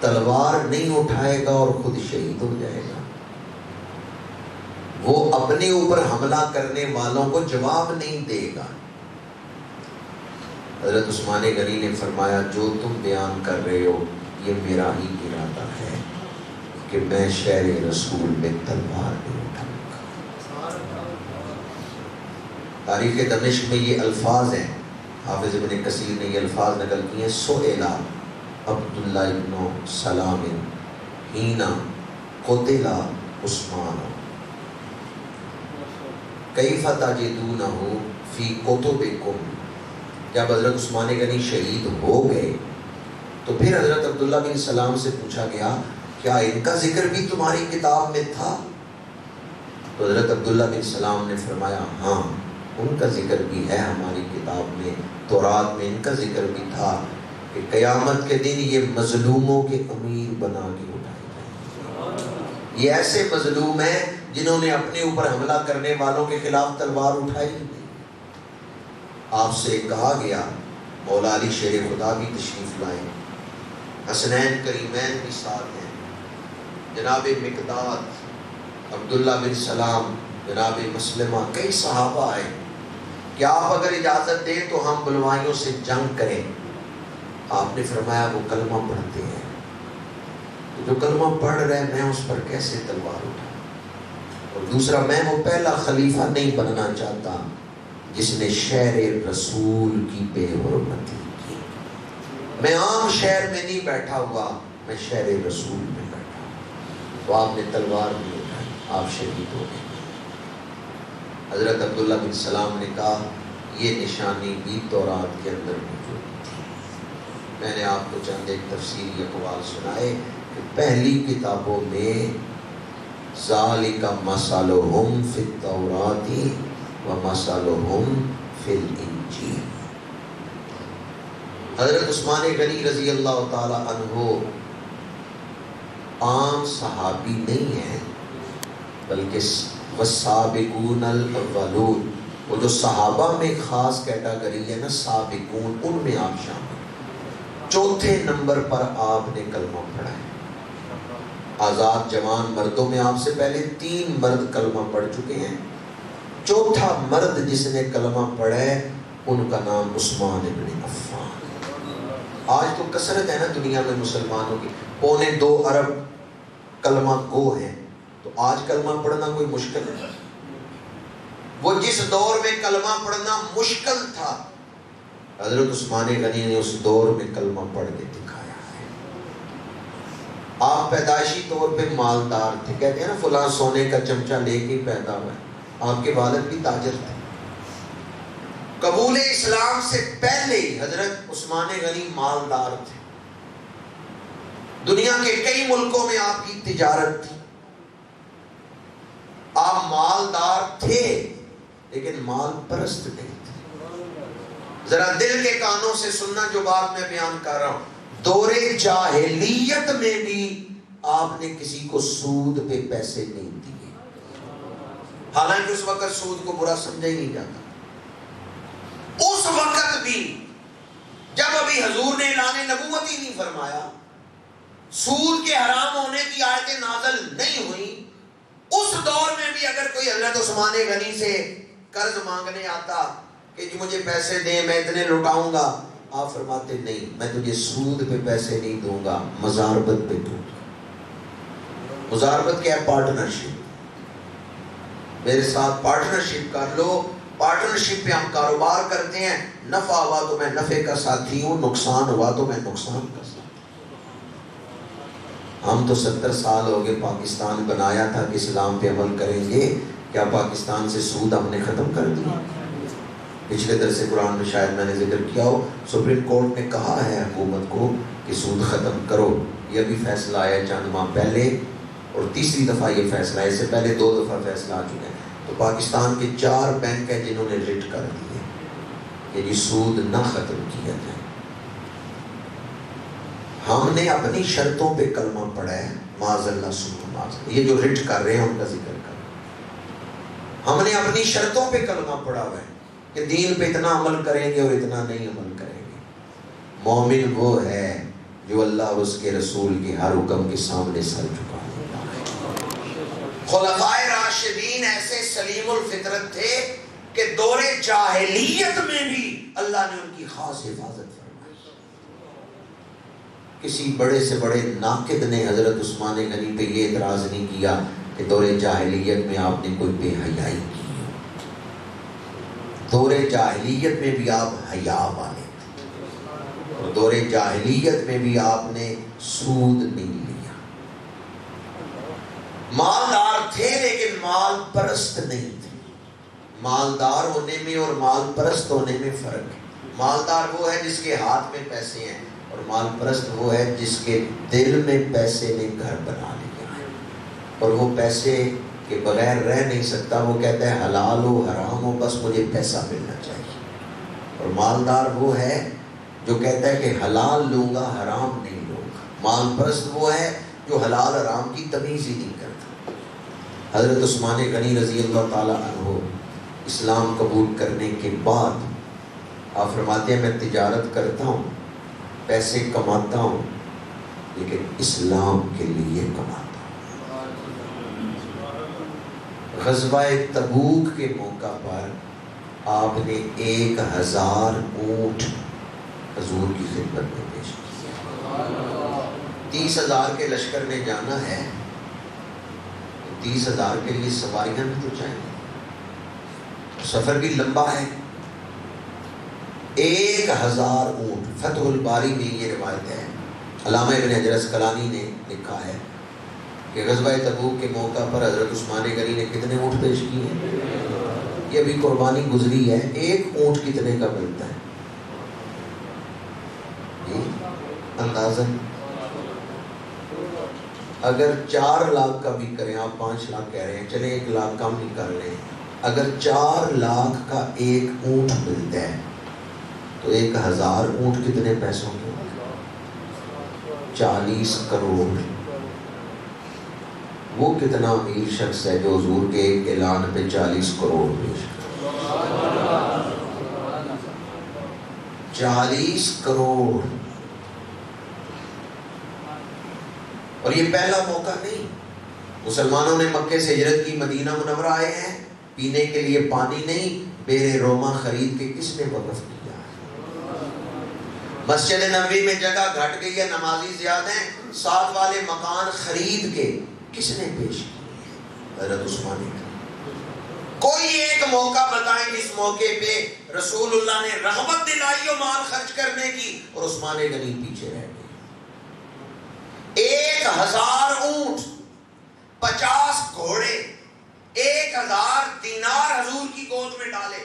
تلوار نہیں اٹھائے گا اور خود شہید ہو جائے گا، وہ اپنے اوپر حملہ کرنے والوں کو جواب نہیں دے گا. حضرت عثمان غنی نے فرمایا جو تم بیان کر رہے ہو یہ میرا ہی ارادہ ہے کہ میں شہر رسول میں تلوار نہیں اٹھاؤں گا. تاریخ دمشق میں یہ الفاظ ہیں، حافظ ابن کثیر نے یہ الفاظ نقل کیے ہیں. سئلا عبداللہ ابن سلام حین قتل عثمان کیف تجدونہ فی کتبکم. جب حضرت عثمان غنی شہید ہو گئے تو پھر حضرت عبداللہ بن سلام سے پوچھا گیا کیا ان کا ذکر بھی تمہاری کتاب میں تھا؟ تو حضرت عبداللہ بن سلام نے فرمایا ہاں ان کا ذکر بھی ہے ہماری کتاب میں، تورات میں ان کا ذکر بھی تھا کہ قیامت کے دن یہ مظلوموں کے امیر بنا کے اٹھائے جائیں. یہ ایسے مظلوم ہیں جنہوں نے اپنے اوپر حملہ کرنے والوں کے خلاف تلوار اٹھائی نہیں. آپ سے کہا گیا مولا علی شیر خدا بھی تشریف لائے، حسنین کریمین بھی ساتھ ہیں، جناب مقداد، عبداللہ بن سلام، جناب مسلمہ، کئی صحابہ آئے کہ آپ اگر اجازت دیں تو ہم بلوائیوں سے جنگ کریں. آپ نے فرمایا وہ کلمہ پڑھتے ہیں، تو جو کلمہ پڑھ رہے میں اس پر کیسے تلوار اٹھاؤں؟ اور دوسرا میں وہ پہلا خلیفہ نہیں بننا چاہتا جس نے شہر رسول کی بے حرمتی کی. میں عام شہر میں نہیں بیٹھا ہوا، میں شہر رسول میں بیٹھا ہوں. تو آپ نے تلوار نہیں اٹھائی، آپ شہید ہو گئے. حضرت عبداللہ بن سلام نے کہا یہ نشانی بھی تورات کے اندر موجود تھی. میں نے آپ کو چند ایک تفسیری اقوال سنائے کہ پہلی کتابوں میں ذالک مثلہم فی التوراۃ و مثلہم فی الانجیل. حضرت عثمان غنی رضی اللہ تعالی عنہ عام صحابی نہیں ہیں بلکہ والسابقون الاولون، وہ جو صحابہ میں خاص کیٹاگری ہے نا سابقون، ان میں آپ شامل. چوتھے نمبر پر آپ نے کلمہ پڑھا ہے. آزاد جوان مردوں میں آپ سے پہلے 3 مرد کلمہ پڑھ چکے ہیں. چوتھا مرد جس نے کلمہ پڑھا ہے ان کا نام عثمان ابن عفان۔ آج تو کثرت ہے نا دنیا میں مسلمانوں کی، 2.25 ارب کلمہ گو ہیں، تو آج کلمہ پڑھنا کوئی مشکل نہیں۔ وہ جس دور میں کلمہ پڑھنا مشکل تھا، حضرت عثمان غنی نے اس دور میں کلمہ پڑھ کے دکھایا ہے۔ آپ پیدائشی طور پہ مالدار تھے، کہتے ہیں نا فلاں سونے کا چمچہ لے کے پیدا ہوئے، آپ کے والد بھی تاجر تھے۔ قبول اسلام سے پہلے حضرت عثمان غنی مالدار تھے، دنیا کے کئی ملکوں میں آپ کی تجارت تھی، آپ مالدار تھے لیکن مال پرست نہیں تھے۔ ذرا دل کے کانوں سے سننا جو بات میں بیان کر رہا ہوں، دور جاہلیت میں بھی آپ نے کسی کو سود پہ پیسے نہیں دیے، حالانکہ اس وقت سود کو برا سمجھا ہی نہیں جاتا۔ اس وقت بھی جب ابھی حضور نے اعلان نبوت ہی نہیں فرمایا، سود کے حرام ہونے کی آیتیں نازل نہیں ہوئی، اس دور میں بھی اگر کوئی حضرت عثمان غنی سے قرض مانگنے آتا کہ جی مجھے پیسے دیں میں اتنے لوٹاؤں گا، آپ فرماتے نہیں، میں تجھے سود پہ پیسے نہیں دوں گا، مزاربت پہ دوں گا۔ مزاربت کیا ہے؟ پارٹنرشپ، میرے ساتھ پارٹنرشپ کر لو، پارٹنرشپ پہ ہم کاروبار کرتے ہیں، نفع ہوا تو میں نفع کا ساتھی ہوں، نقصان ہوا تو میں نقصان کا ساتھی۔ ہم تو 70 سال ہو گئے پاکستان بنایا تھا کہ اسلام پہ عمل کریں گے، کیا پاکستان سے سود ہم نے ختم کر دیا؟ پچھلے درس قرآن میں شاید میں نے ذکر کیا ہو، سپریم کورٹ نے کہا ہے حکومت کو کہ سود ختم کرو، یہ بھی فیصلہ آیا چند ماہ پہلے، اور تیسری دفعہ یہ فیصلہ ہے، اس سے پہلے 2 دفعہ فیصلہ آ چکے ہیں۔ تو پاکستان کے 4 بینک ہیں جنہوں نے ریٹ کر دیے کہ یہ سود نہ ختم کیا جائے۔ ہم نے اپنی شرطوں پہ کلمہ پڑھا ہے، معاذ اللہ سبحانہ معاذ اللہ، یہ جو ریٹ کر رہے ہیں ان کا ذکر کر رہے ہیں، ہم نے اپنی شرطوں پہ کلمہ پڑھا ہوا ہے کہ دین پہ اتنا عمل کریں گے اور اتنا نہیں عمل کریں گے۔ مومن وہ ہے جو اللہ اور اس کے رسول کے ہر حکم کے سامنے سر جھکا دیتا ہے۔ خلفائے راشدین ایسے سلیم الفطرت تھے کہ دور جاہلیت میں بھی اللہ نے ان کی خاص حفاظت فرمائی۔ کسی بڑے سے بڑے ناقد نے حضرت عثمان غنی پہ یہ اعتراض نہیں کیا کہ دور جاہلیت میں آپ نے کوئی بے حیائی کی، دور جاہلیت میں بھی آپ حیا والے تھے، اور دور جاہلیت میں بھی آپ نے سود نہیں لیا۔ مالدار تھے لیکن مال پرست نہیں تھے۔ مالدار ہونے میں اور مال پرست ہونے میں فرق ہے۔ مالدار وہ ہے جس کے ہاتھ میں پیسے ہیں، اور مال پرست وہ ہے جس کے دل میں پیسے نے گھر بنا لیا ہے، اور وہ پیسے کے بغیر رہ نہیں سکتا، وہ کہتا ہے حلال ہو حرام ہو بس مجھے پیسہ ملنا چاہیے۔ اور مالدار وہ ہے جو کہتا ہے کہ حلال لوں گا حرام نہیں لوں گا۔ مال پرست وہ ہے جو حلال حرام کی تمیز ہی نہیں کرتا۔ حضرت عثمان غنی رضی اللہ تعالی عنہ اسلام قبول کرنے کے بعد آپ فرماتے ہیں میں تجارت کرتا ہوں، پیسے کماتا ہوں، لیکن اسلام کے لیے کماتا ہوں۔ غزوہ تبوک کے موقع پر آپ نے 1000 اونٹ حضور کی خدمت میں پیش کیا۔ 30,000 کے لشکر نے جانا ہے، 30,000 کے لیے سواریاں بھی تو چاہیے، سفر بھی لمبا ہے۔ 1000 اونٹ، فتح الباری میں یہ روایت ہے، علامہ ابن حجر اسقلانی نے لکھا ہے کہ غزوہ تبوک کے موقع پر حضرت عثمان غنی نے کتنے اونٹ پیش کیے ہیں؟ یہ بھی قربانی گزری ہے۔ 1 اونٹ کتنے کا ملتا ہے؟ اندازاً اگر 4 لاکھ کا بھی کریں، آپ 5 لاکھ کہہ رہے ہیں، چلیں 1 لاکھ کم نہیں کر رہے ہیں، اگر 4 لاکھ کا 1 اونٹ ملتا ہے تو 1000 اونٹ کتنے پیسوں کے؟ 40 کروڑ۔ وہ کتنا امیر شخص ہے جو حضور کے ایک اعلان پہ 40 کروڑ پیش کرے؟ 40 کروڑ۔ اور یہ پہلا موقع نہیں، مسلمانوں نے مکے سے ہجرت کی، مدینہ منورہ آئے ہیں، پینے کے لیے پانی نہیں، میرے روما خرید کے کس نے وقف کیا؟ مسجد نبوی میں جگہ گھٹ گئی ہے، نمازی زیادہ ہیں، ساتھ والے مکان خرید کے کس نے پیش کیے؟ حضرت عثمان نے۔ کوئی ایک موقع بتائیں جس موقع پہ رسول اللہ نے رغبت دلائی و مال خرچ کرنے کی اور عثمان غنی پیچھے رہ گئے۔ 1000 اونٹ، 50 گھوڑے، 1000 دینار حضور کی گود میں ڈالے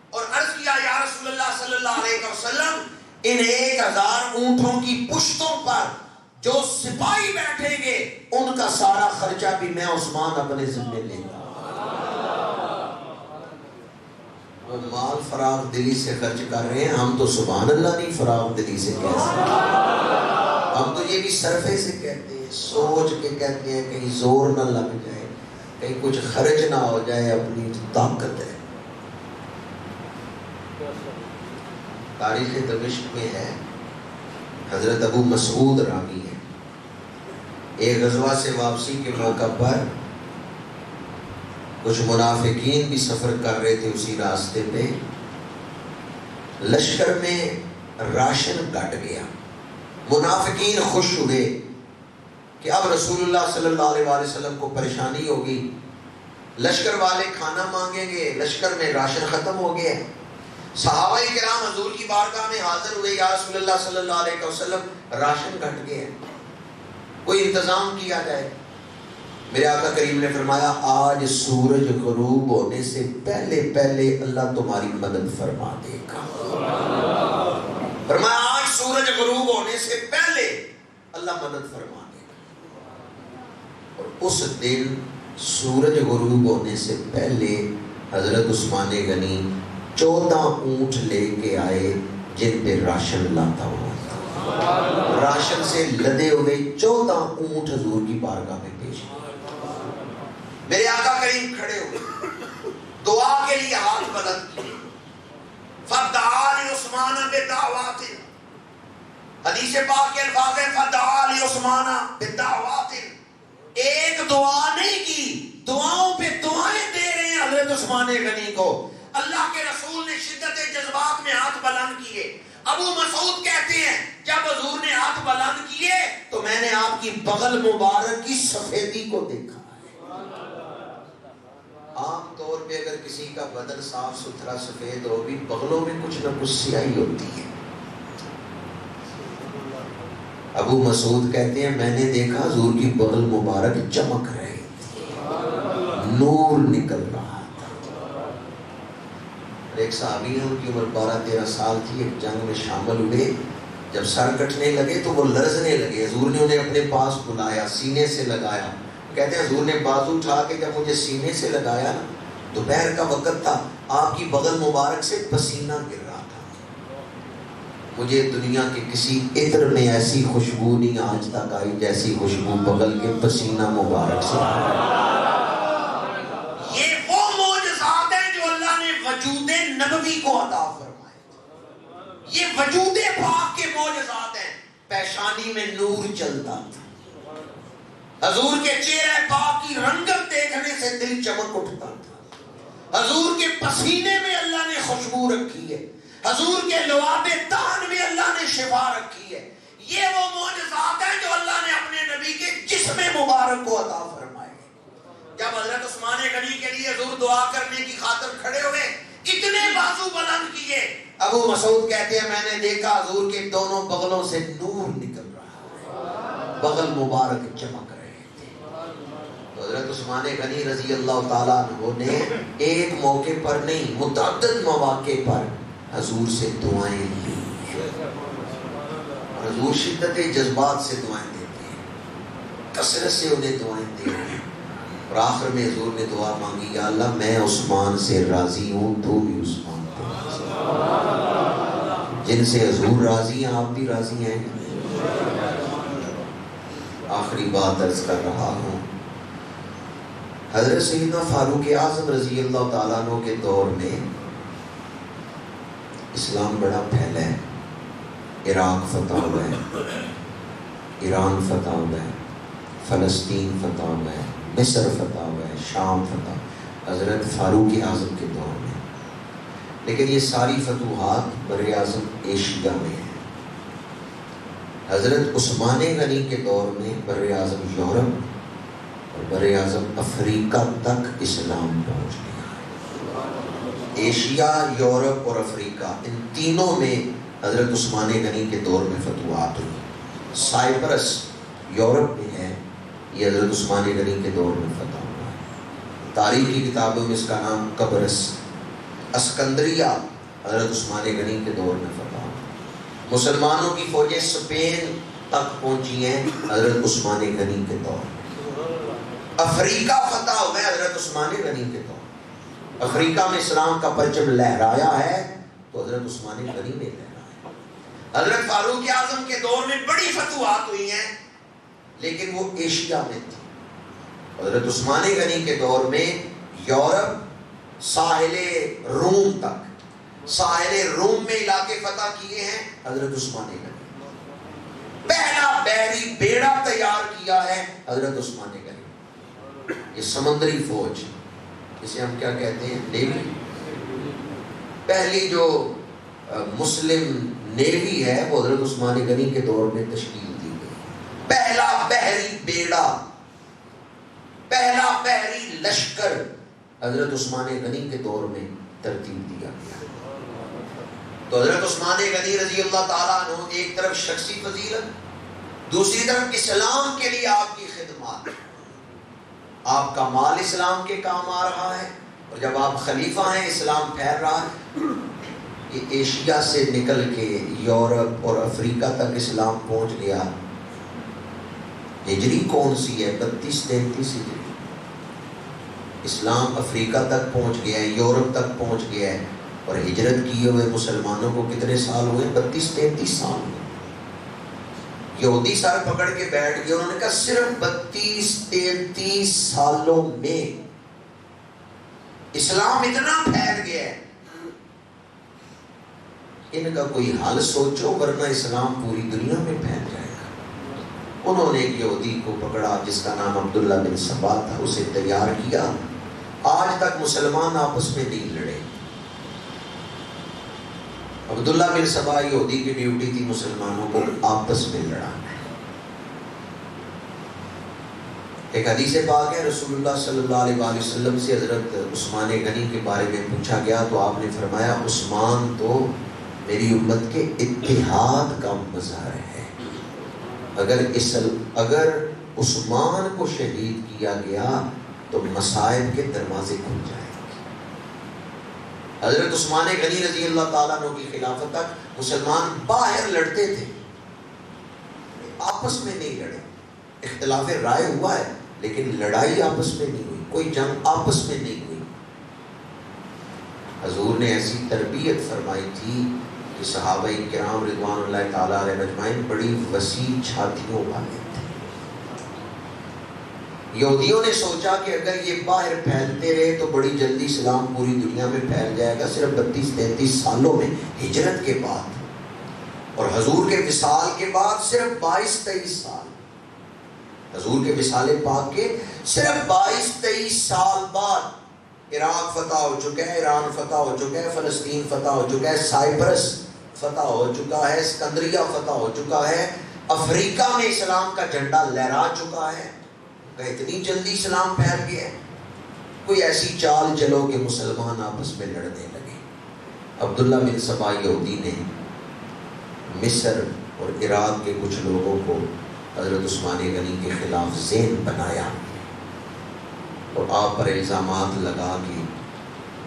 اور عرض کیا یا رسول اللہ صلی اللہ علیہ وسلم، ان 1000 اونٹوں کی پشتوں پر جو سپاہی بیٹھیں گے ان کا سارا خرچہ بھی میں عثمان اپنے ذمہ لے گا۔ وہ مال فراغ دلی سے خرچ کر رہے ہیں، ہم تو سبحان اللہ نہیں فراغ دلی سے کہہ سکتے، ہم تو یہ بھی صرفے سے کہتے ہیں، سوچ کے کہتے ہیں کہیں زور نہ لگ جائے، کہیں کچھ خرچ نہ ہو جائے، اپنی طاقت ہے۔ تاریخ دمشق میں ہے، حضرت ابو مسعود راوی ہے، ایک غزوہ سے واپسی کے موقع پر کچھ منافقین بھی سفر کر رہے تھے اسی راستے پہ، لشکر میں راشن گھٹ گیا، منافقین خوش ہوئے کہ اب رسول اللہ صلی اللہ علیہ وسلم کو پریشانی ہوگی، لشکر والے کھانا مانگیں گے، لشکر میں راشن ختم ہو گیا۔ صحابہ کرام حضور کی بارگاہ میں حاضر ہوئے، یا رسول اللہ صلی اللہ علیہ وسلم راشن گھٹ گیا، کوئی انتظام کیا جائے۔ میرے آقا کریم نے فرمایا آج سورج غروب ہونے سے پہلے پہلے اللہ تمہاری مدد فرما دے گا۔ فرمایا آج سورج غروب ہونے سے پہلے اللہ مدد فرما دے گا۔ اور اس دن سورج غروب ہونے سے پہلے حضرت عثمان غنی 14 اونٹ لے کے آئے جن پہ راشن لاتا ہوا تھا، راشن سے لدے ہوئے 14 اونٹ حضور کی بارگاہ میں پیش کیے۔ میرے آقا کریم کھڑے ہوئے، دعا کے لیے ہاتھ بلند کیے، فدعا لعثمان بدعوات، حدیث پاک کے الفاظ ہیں فدعا لعثمان بدعوات، ایک دعا نہیں کی، دعاؤں پہ دعائیں دے رہے ہیں حضرت عثمان غنی کو۔ اللہ کے رسول نے شدت جذبات میں ہاتھ بلند کیے۔ ابو مسعود کہتے ہیں جب حضور نے ہاتھ بلند کیے تو میں نے آپ کی بغل مبارک کی سفیدی کو دیکھا۔ عام طور پہ اگر کسی کا بدن صاف ستھرا سفید ہو بھی بغلوں میں کچھ نہ کچھ سیاہی ہوتی ہے۔ ابو مسعود کہتے ہیں میں نے دیکھا حضور کی بغل مبارک چمک رہی تھی، نور نکل رہا تھا۔ ایک صحابی ہیں، ان کی عمر 12-13 سال تھی، ایک جنگ میں شامل ہوئے، جب سر کٹنے لگے تو وہ لرزنے لگے، حضور نے انہیں اپنے پاس بلایا، سینے سے لگایا۔ کہتے ہیں حضور نے بازو اٹھا کے جب مجھے سینے سے لگایا نا، دوپہر کا وقت تھا، آپ کی بغل مبارک سے پسینہ گر رہا تھا۔ مجھے دنیا کے کسی عطر میں ایسی خوشبو نہیں آج تک آئی جیسی خوشبو بغل کے پسینہ مبارک سے۔ یہ وہ معجزات ہیں جو اللہ نے وجود نبوی کو عطا فرمائے، یہ وجود پاک کے معجزات ہیں۔ پیشانی میں نور چلتا تھا، حضور کے چہرے پاک کی رنگت دیکھنے سے دل چمک اٹھتا تھا، حضور کے پسینے میں اللہ نے خوشبو رکھی ہے، حضور کے لعاب دہن میں اللہ نے شفا رکھی ہے۔ یہ وہ معجزات ہیں جو اللہ نے اپنے نبی کے جسم مبارک کو عطا فرمائے۔ جب حضرت عثمان غنی کے لیے حضور دعا کرنے کی خاطر کھڑے ہوئے، اتنے بازو بلند کیے، ابو مسعود کہتے ہیں میں نے دیکھا حضور کے دونوں بغلوں سے نور نکل رہا، بغل مبارک چمک رہے۔ حضرت عثمان غنی رضی اللہ تعالیٰ عنہ نے ایک موقع پر نہیں متعدد مواقع پر حضور سے دعائیں لی، حضور شدت جذبات سے دعائیں دیتے ہیں، کثرت سے انہیں دعائیں دے رہے ہیں، اور آخر میں حضور نے دعا مانگی یا اللہ میں عثمان سے راضی ہوں، تو بھی عثمان پہ راضی، جن سے حضور راضی ہیں آپ بھی راضی ہیں۔ آخری بات عرض کر رہا ہوں، حضرت سیدنا فاروق اعظم رضی اللہ تعالیٰ عنہ کے دور میں اسلام بڑا پھیلا ہے، عراق فتح ہوا ہے، ایران فتح ہوا ہے، فلسطین فتح ہوا ہے، مصر فتح ہوا ہے، شام فتح، حضرت فاروق اعظم کے دور میں لیکن یہ ساری فتوحات بر اعظم ایشیا میں ہیں۔ حضرت عثمان غنی کے دور میں بر اعظم یورپ اور بر اعظم افریقہ تک اسلام پہنچ گیا۔ ایشیا، یورپ اور افریقہ، ان تینوں میں حضرت عثمان غنی کے دور میں فتوحات ہوئی۔ سائپرس یورپ میں ہے، یہ حضرت عثمان غنی کے دور میں فتح ہوا ہے۔ تاریخ کی کتابوں میں اس کا نام قبرص، اسکندریہ حضرت عثمان غنی کے دور میں فتح ہوا۔ مسلمانوں کی فوجیں اسپین تک پہنچی ہیں حضرت عثمان غنی کے دور میں۔ افریقہ فتح ہوا ہے حضرت عثمان غنی کے دور میں۔ افریقہ میں اسلام کا پرچم لہرایا ہے تو حضرت عثمان غنی نے لہرایا۔ حضرت فاروق اعظم کے دور میں بڑی فتوحات ہوئی ہیں لیکن وہ ایشیا میں تھی۔ حضرت عثمان غنی کے دور میں یورپ، ساحل روم تک، ساحل روم میں علاقے فتح کیے ہیں حضرت عثمان غنی۔ پہلا بحری بیڑا تیار کیا ہے حضرت عثمان غنی۔ یہ سمندری فوج جسے ہم کیا کہتے ہیں، نیوی، پہلی جو مسلم نیوی ہے وہ حضرت عثمان غنی کے دور میں تشکیل دی گئی۔ پہلا بحری بیڑا، پہلا بحری لشکر حضرت عثمان غنی کے دور میں ترتیب دیا گیا۔ تو حضرت عثمان غنی رضی اللہ تعالیٰ عنہ ایک طرف شخصی فضیلت، دوسری طرف اسلام کے لیے آپ کی خدمات، آپ کا مال اسلام کے کام آ رہا ہے، اور جب آپ خلیفہ ہیں اسلام پھیل رہا ہے۔ یہ ایشیا سے نکل کے یورپ اور افریقہ تک اسلام پہنچ گیا۔ ہجری کون سی ہے؟ 32-33 ہجری۔ اسلام افریقہ تک پہنچ گیا ہے، یورپ تک پہنچ گیا ہے، اور ہجرت کیے ہوئے مسلمانوں کو کتنے سال ہوئے؟ 32-33 سال ہوئے۔ یہودی سر پکڑ کے بیٹھ گئے، انہوں نے کہا صرف 32-33 سالوں میں اسلام اتنا پھیل گیا ہے، ان کا کوئی حل سوچو ورنہ اسلام پوری دنیا میں پھیل جائے گا۔ انہوں نے ایک یہودی کو پکڑا جس کا نام عبداللہ بن سبا تھا، اسے تیار کیا۔ آج تک مسلمان آپس میں نہیں لڑے۔ عبداللہ بن سبا یہودی کی ڈیوٹی تھی مسلمانوں کو آپس میں لڑانا۔ ایک حدیث پاک ہے، رسول اللہ صلی اللہ علیہ وآلہ وسلم سے حضرت عثمان غنی کے بارے میں پوچھا گیا تو آپ نے فرمایا عثمان تو میری امت کے اتحاد کا مظہر ہے۔ اگر عثمان کو شہید کیا گیا تو مصائب کے دروازے کھل جائیں گے۔ حضرت عثمان غنی رضی اللہ تعالیٰ عنہ کی خلافت تک مسلمان باہر لڑتے تھے، آپس میں نہیں لڑے۔ اختلاف رائے ہوا ہے لیکن لڑائی آپس میں نہیں ہوئی، کوئی جنگ آپس میں نہیں ہوئی۔ حضور نے ایسی تربیت فرمائی تھی کہ صحابہ کرام رضوان اللہ تعالیٰ علیہ اجمعین بڑی وسیع چھاتیوں والے تھے۔ یہودیوں نے سوچا کہ اگر یہ باہر پھیلتے رہے تو بڑی جلدی اسلام پوری دنیا میں پھیل جائے گا۔ صرف 32-33 سالوں میں ہجرت کے بعد اور حضور کے وصال کے بعد صرف 22-23 سال، حضور کے وصال پاک کے صرف 22-23 سال بعد عراق فتح ہو چکا ہے، ایران فتح ہو چکا ہے، فلسطین فتح ہو چکا ہے، سائپرس فتح ہو چکا ہے، اسکندریہ فتح ہو چکا ہے، افریقہ میں اسلام کا جھنڈا لہرا چکا ہے۔ کہ اتنی جلدی اسلام پھیل گیا ہے، کوئی ایسی چال چلو کہ مسلمان آپس میں لڑنے لگے۔ عبداللہ بن سبا یہودی نے مصر اور عراق کے کچھ لوگوں کو حضرت عثمان غنی کے خلاف ذہن بنایا اور آپ پر الزامات لگا کے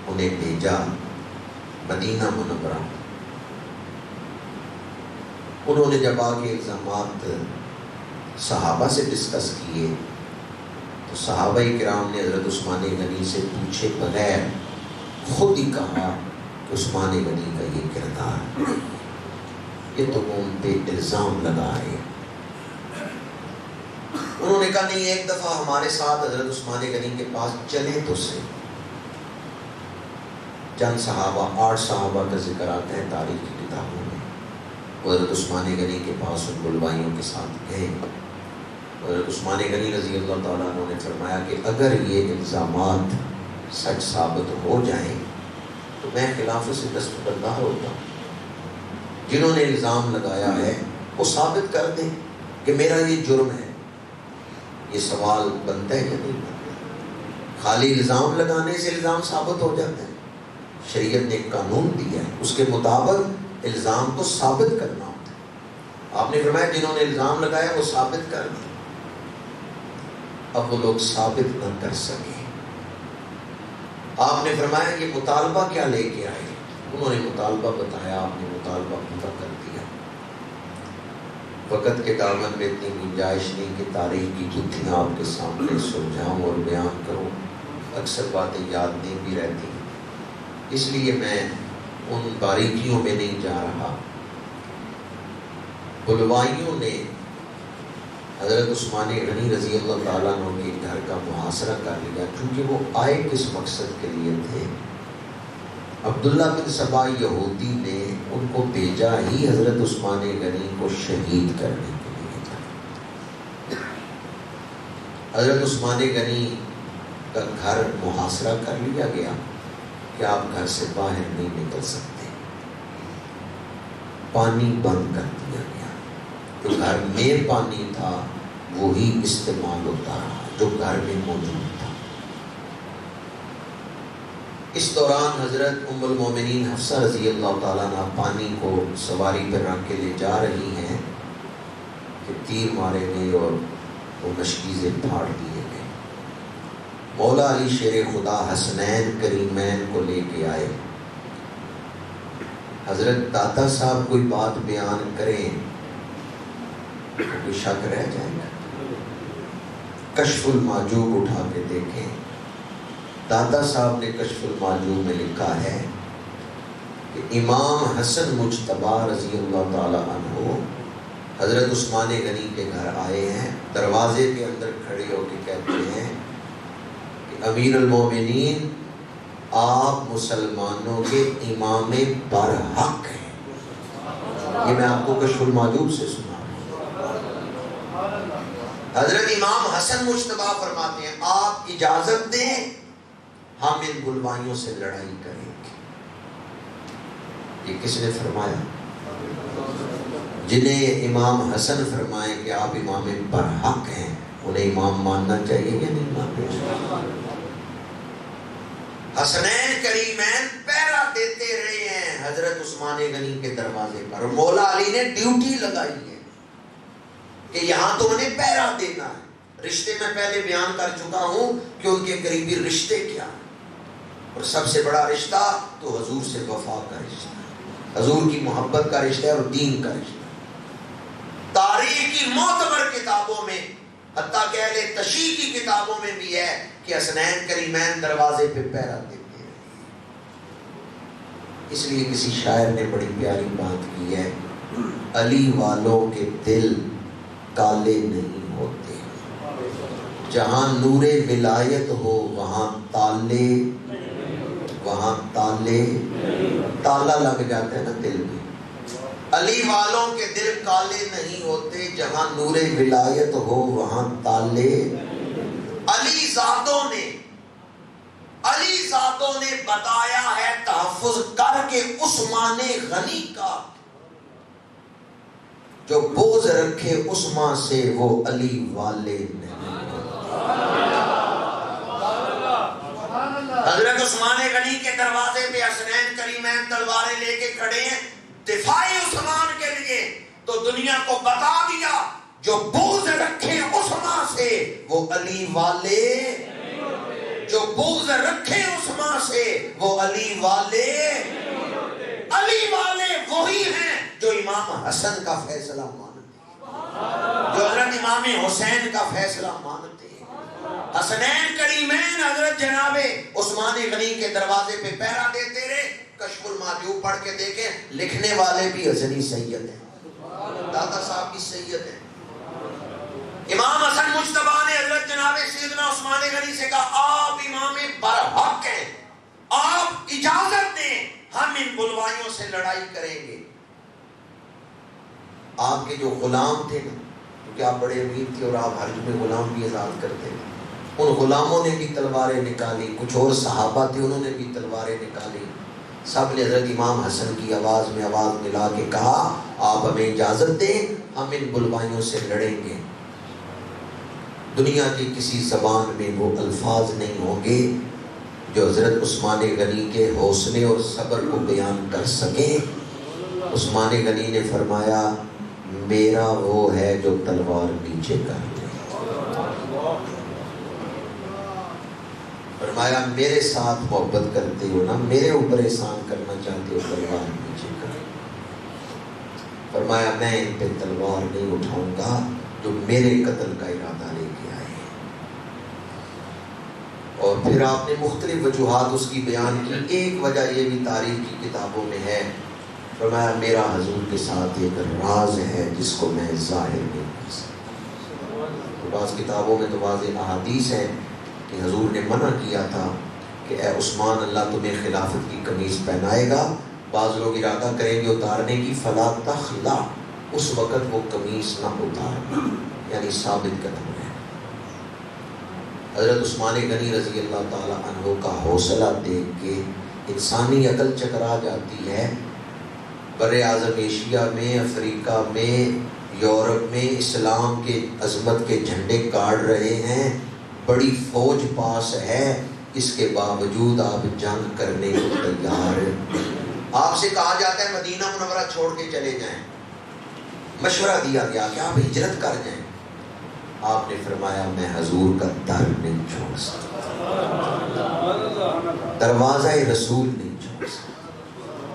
انہیں بھیجا مدینہ منورہ۔ انہوں نے جب آگے الزامات صحابہ سے ڈسکس کیے تو صحابہ کرام نے حضرت عثمان غنی سے پوچھے بغیر خود ہی کہا کہ عثمان غنی کا یہ کردار، یہ تو ان پہ الزام لگا ہے۔ انہوں نے کہا نہیں، ایک دفعہ ہمارے ساتھ حضرت عثمان غنی کے پاس چلے تو سے۔ چند صحابہ، 8 صحابہ کا ذکر آتا ہے تاریخ کی کتابوں میں، وہ حضرت عثمان غنی کے پاس ان بلوائیوں کے ساتھ گئے۔ حضرت عثمان غنی رضی اللہ تعالیٰ عنہ نے فرمایا کہ اگر یہ الزامات سچ ثابت ہو جائیں تو تو میں خلافت سے دستبردار ہوتا ہوں. جنہوں نے الزام لگایا ہے وہ ثابت کر دیں کہ میرا یہ جرم ہے. یہ سوال بنتا ہے یا نہیں بنتا؟ خالی الزام لگانے سے الزام ثابت ہو جاتا ہے؟ شریعت نے ایک قانون دیا ہے، اس کے مطابق الزام کو ثابت کرنا ہوتا ہے. آپ نے فرمایا جنہوں نے الزام لگایا وہ ثابت کر دیں. اب وہ لوگ ثابت نہ کر سکے. آپ نے فرمایا یہ مطالبہ کیا لے کے آئے؟ انہوں نے مطالبہ بتایا، آپ نے مطالبہ پورا کر دیا. وقت کے دامن میں اتنی گنجائش نہیں کہ تاریخ کی گتھیاں آپ کے سامنے سلجھاؤں اور بیان کروں. اکثر باتیں یاد نہیں بھی رہتی، اس لیے میں ان باریکیوں میں نہیں جا رہا. بلوائیوں نے حضرت عثمان غنی رضی اللہ تعالیٰ عنہ کے گھر کا محاصرہ کر لیا، کیونکہ وہ آئے کس مقصد کے لیے تھے. عبداللہ بن سبا یہودی نے ان کو بھیجا ہی حضرت عثمان غنی کو شہید کرنے کے لیے تھا. حضرت عثمان غنی کا گھر محاصرہ کر لیا گیا کہ آپ گھر سے باہر نہیں نکل سکتے. پانی بند کر دیا گیا. جو گھر میں پانی تھا وہی استعمال ہوتا رہا جو گھر میں موجود تھا. اس دوران حضرت ام المومنین حفصہ رضی اللہ تعالیٰ عنہ پانی کو سواری پر رکھ کے لے جا رہی ہیں کہ تیر مارے گئے اور وہ مشکیزیں پھاڑ دیے گئے. مولا علی شیر خدا حسنین کریمین کو لے کے آئے. حضرت داتا صاحب کوئی بات بیان کریں تو کوئی شک رہ جائے گا. کشف المعجوب اٹھا کے دیکھیں. داتا صاحب نے کشف المعجوب میں لکھا ہے کہ امام حسن مجتبی رضی اللہ تعالی عنہ حضرت عثمان غنی کے گھر آئے ہیں. دروازے کے اندر کھڑے ہو کے کہتے ہیں کہ امیر المومنین آپ مسلمانوں کے امام برحق ہیں. یہ میں آپ کو کشف المعجوب سے سنا. حضرت امام حسن مجتبی فرماتے ہیں آپ اجازت دیں ہم ان بلوائیوں سے لڑائی کریں گے. یہ کس نے فرمایا؟ جنہیں امام حسن فرمائے کہ آپ امام برحق ہیں انہیں امام ماننا چاہیے کہ نہیں ماننا چاہیے؟ حسنین کریمین پہرا دیتے رہے ہیں حضرت عثمان غنی کے دروازے پر. مولا علی نے ڈیوٹی لگائی ہے کہ یہاں تو انہیں پہرا دینا ہے. رشتے میں پہلے بیان کر چکا ہوں کہ ان کے قریبی رشتے کیا ہیں، اور سب سے بڑا رشتہ تو حضور سے وفا کا رشتہ ہے، حضور کی محبت کا رشتہ ہے اور دین کا رشتہ ہے. تاریخ کی معتبر کتابوں میں حتیٰ کہ اہل تشیع کی کتابوں میں بھی ہے کہ حسنین کریمین دروازے پہ پہرا دیتے ہیں. اس لیے کسی شاعر نے بڑی پیاری بات کی ہے، علی والوں کے دل کالے نہیں ہوتے، جہاں نور ولایت ہو وہاں تالے تالا لگ جاتا ہے نا دل میں. علی والوں کے دل کالے نہیں ہوتے، جہاں نور ولایت ہو وہاں تالے. علی ذاتوں نے بتایا ہے تحفظ کر کے عثمان غنی کا، جو بغض رکھے عثمان سے وہ علی والے نہیں. حضرت عثمان غنی کے دروازے پہ حسنین کریمین تلواریں لے کے کھڑے ہیں دفاعی عثمان کے لیے. تو دنیا کو بتا دیا جو بغض رکھے عثمان سے وہ علی والے، جو بغض رکھے عثمان سے وہ علی والے. علی والے وہی ہیں جو امام حسن کا فیصلہ مانتے ہیں، جو حضرت امام حسین کا فیصلہ مانتے ہیں. حسنین کریمین حضرت جناب عثمان غنی کے دروازے پہ پہرا دیتے رہے. کشف المعجوب پڑھ کے دیکھیں، لکھنے والے بھی حسنی سید ہیں، دادا صاحب کی سید ہیں. امام حسن مجتبی نے حضرت جناب سیدنا عثمان غنی سے کہا آپ امام برحق ہیں، آپ اجازت دیں ہم ان بلوائیوں سے لڑائی کریں گے. آپ کے جو غلام تھے نا، کیونکہ آپ بڑے امیر تھے اور آپ ہر جمعے غلام بھی آزاد کرتے ہیں، ان غلاموں نے بھی تلواریں نکالی. کچھ اور صحابہ تھے انہوں نے بھی تلواریں نکالی. سب نے حضرت امام حسن کی آواز میں آواز ملا کے کہا آپ ہمیں اجازت دیں، ہم ان بلوائیوں سے لڑیں گے۔ دنیا کی کسی زبان میں وہ الفاظ نہیں ہوں گے جو حضرت عثمان غنی کے حوصلے اور صبر کو بیان کر سکیں۔ عثمان غنی نے فرمایا میرا وہ ہے جو تلوار نیچے کر لے، فرمایا میرے ساتھ محبت کرتے ہو نا، میرے اوپر احسان کرنا چاہتے ہو، تلوار نیچے کر لے۔ فرمایا میں ان پہ تلوار نہیں اٹھاؤں گا جو میرے قتل کا ارادہ لے کے آئے ہیں۔ اور پھر آپ نے مختلف وجوہات اس کی بیان کی، ایک وجہ یہ بھی تاریخ کی کتابوں میں ہے، فرمایا میرا حضور کے ساتھ ایک راز ہے جس کو میں ظاہر نہیں کر سکتا۔ بعض کتابوں میں تو واضح احادیث ہیں کہ حضور نے منع کیا تھا کہ اے عثمان اللہ تمہیں خلافت کی قمیص پہنائے گا، بعض لوگ ارادہ کریں گے اتارنے کی، فلا تخلا، اس وقت وہ قمیص نہ اتارنا، یعنی ثابت قدم ہے۔ حضرت عثمان غنی رضی اللہ تعالی عنہ کا حوصلہ دیکھ کے انسانی عقل چکرا جاتی ہے۔ بر اعظم ایشیا میں، افریقہ میں، یورپ میں اسلام کے عظمت کے جھنڈے گاڑ رہے ہیں، بڑی فوج پاس ہے، اس کے باوجود آپ جنگ کرنے کو تیار ہیں۔ آپ سے کہا جاتا ہے مدینہ منورہ چھوڑ کے چلے جائیں، مشورہ دیا گیا کہ آپ ہجرت کر جائیں، آپ نے فرمایا میں حضور کا در نہیں چھوڑ سکتا، دروازہ رسول نہیں چھوڑ سکتا۔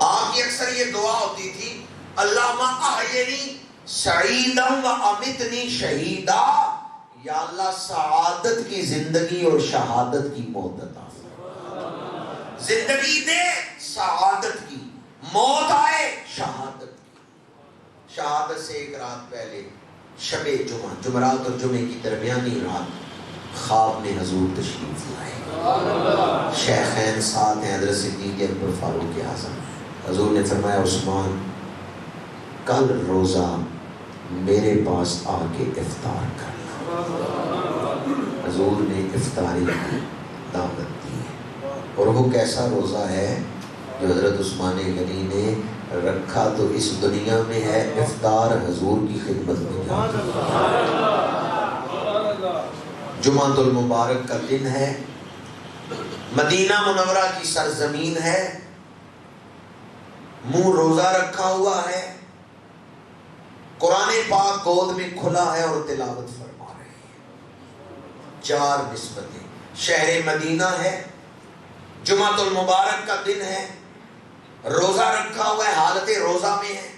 آپ کی اکثر یہ دعا ہوتی تھی اللہم احینی سعیدا و امتنی شہیدا، یا اللہ سعادت کی زندگی اور شہادت کی موت عطا فرما، زندگی دے سعادت کی، موت آئے شہادت کی۔ شہادت سے ایک رات پہلے شب جمعہ، جمعرات اور جمعے کی درمیانی رات، خواب میں حضور تشریف لائے، شیخین ساتھ ہیں، حضرت صدیق اکبر فاروق اعظم۔ حضور نے فرمایا عثمان کل روزہ میرے پاس آ کے افطار کرنا۔ حضور نے افطاری کی دعوت دی ہے، اور وہ کیسا روزہ ہے جو حضرت عثمان غنی نے رکھا تو اس دنیا میں ہے، افطار حضور کی خدمت میں جاتا۔ جمعۃ المبارک کا دن ہے، مدینہ منورہ کی سرزمین ہے، منہ روزہ رکھا ہوا ہے، قرآن پاک گود میں کھلا ہے اور تلاوت فرما رہے ہیں۔ چار نسبتیں، شہر مدینہ ہے، جمعۃ المبارک کا دن ہے، روزہ رکھا ہوا ہے، حالت روزہ میں ہے،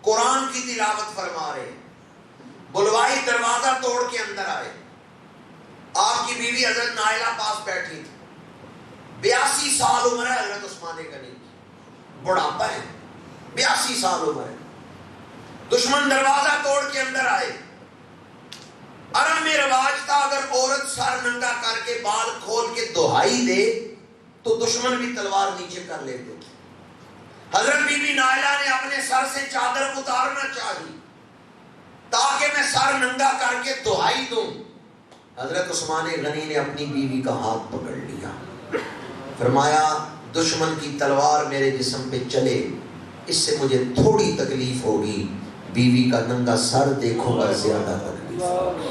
قرآن کی تلاوت فرما رہے ہیں۔ بلوائی دروازہ توڑ کے اندر آئے، آپ کی بیوی حضرت نائلہ پاس بیٹھی تھی، 82 سال عمر ہے حضرت عثمان غنی، بڑھاپا ہے، 82 سال عمر ہے۔ دشمن دروازہ توڑ کے اندر آئے۔ عرب میں رواج تھا اگر عورت سر ننگا کر کے بال کھول کے دہائی دے تو دشمن بھی تلوار نیچے کر لیتے تھے۔ حضرت بی بی نائلہ نے اپنے سر سے چادر اتارنا چاہی تاکہ میں سر ننگا کر کے دہائی دوں۔ حضرت عثمان غنی نے اپنی بیوی کا ہاتھ پکڑ لیا، فرمایا دشمن کی تلوار میرے جسم پہ چلے اس سے مجھے تھوڑی تکلیف ہوگی، بیوی کا ننگا سر دیکھوں گا زیادہ تکلیف ہوگی۔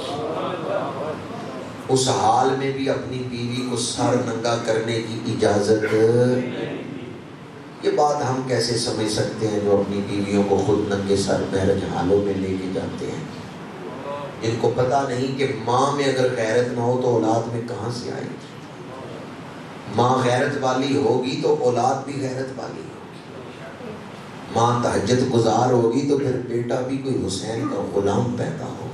اس حال میں بھی اپنی بیوی کو سر ننگا کرنے کی اجازت۔ یہ بات ہم کیسے سمجھ سکتے ہیں جو اپنی بیویوں کو خود ننگے سر میرج حالوں میں لے کے جاتے ہیں، جن کو پتہ نہیں کہ ماں میں اگر غیرت نہ ہو تو اولاد میں کہاں سے آئے گی۔ ماں غیرت والی ہوگی تو اولاد بھی غیرت والی ہوگی، ماں تہجد گزار ہوگی تو پھر بیٹا بھی کوئی حسین کا غلام پیدا ہوگا۔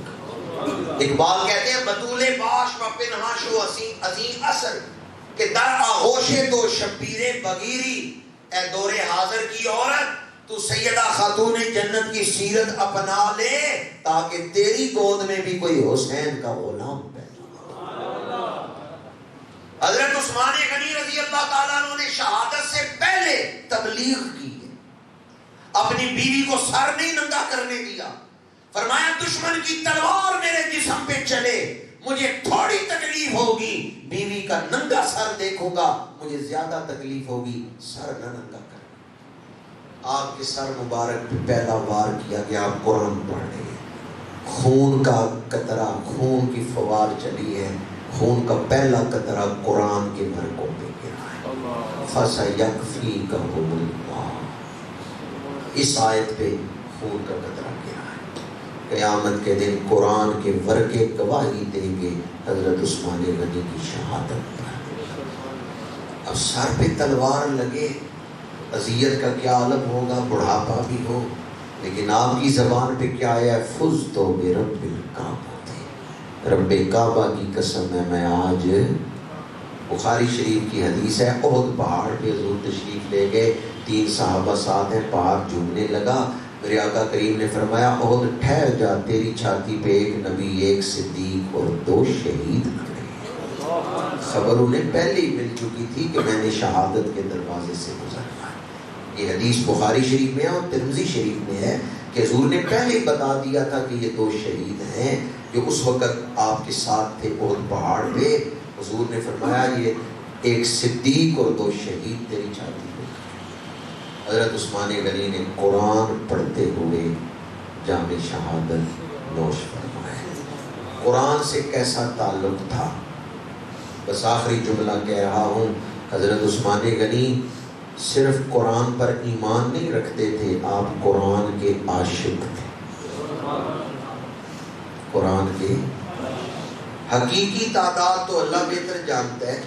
اقبال کہتے ہیں بطول باش و پنہاش و عظیم اثر کہ در آغوش تو شبیر بغیری، اے دور حاضر کی عورت تو سیدہ خاتون جنت کی سیرت اپنا لے تاکہ تیری گود میں بھی کوئی حسین کا غلام پیدا ہو۔ حضرت عثمان غنی رضی اللہ تعالیٰ عنہ نے شہادت سے پہلے تبلیغ کی، اپنی بیوی کو سر نہیں ننگا کرنے دیا، فرمایا دشمن کی تلوار میرے جسم پہ چلے مجھے تھوڑی تکلیف ہوگی بیوی کا ننگا سر دیکھوں گا، مجھے زیادہ تکلیف ہوگی سر نہ ننگا کرنا۔ آپ کے سر مبارک پہ پہلا وار کیا گیا، آپ قرآن پڑھ رہے ہیں، خون کا قطرہ، خون کی فوار چلی ہے، خون کا پہلا قطرہ قرآن کے برکوں پہ گرا ہے۔ فَسَيَكْفِيكَهُمُ اللَّهُ، اس آیت پہ خون کا قطرہ گرا ہے۔ قیامت کے دن قرآن کے ورقے گواہی دیں گے حضرت عثمان غنی کی شہادت پر۔ اب سر پہ تلوار لگے، اذیت کا کیا عالم ہوگا، بڑھاپا بھی ہو، لیکن آپ کی زبان پہ کیا آیا؟ فزت برب الکعبہ، رب کعبہ کی قسم ہے میں آج، بخاری شریف کی حدیث ہے، احد پہاڑ پہ حضور تشریف لے گئے، 3 صحابہ ساتھ ہیں، پہاڑ جھومنے لگا، میرے آقا کریم نے فرمایا احد ٹھہر جا، تیری چھاتی پہ ایک نبی، ایک صدیق اور 2 شہید کھڑے ہیں۔ خبر انہیں پہلے ہی مل چکی تھی کہ میں نے شہادت کے دروازے سے گزرنا ہے۔ یہ حدیث بخاری شریف میں ہے اور ترمذی شریف میں ہے کہ حضور نے پہلے ہی بتا دیا تھا کہ یہ 2 شہید ہیں جو اس وقت آپ کے ساتھ تھے احد پہاڑ پہ۔ حضور نے فرمایا یہ ایک صدیق اور 2 شہید تیری چھاتی پہ۔ حضرت عثمان غنی نے قرآن پڑھتے ہوئے جام شہادت نوش فرمایا۔ قرآن سے کیسا تعلق تھا، بس آخری جملہ کہہ رہا ہوں، حضرت عثمان غنی صرف قرآن پر ایمان نہیں رکھتے تھے، آپ قرآن کے عاشق تھے۔ قرآن کے حقیقی تعداد تو اللہ بہتر جانتا ہے،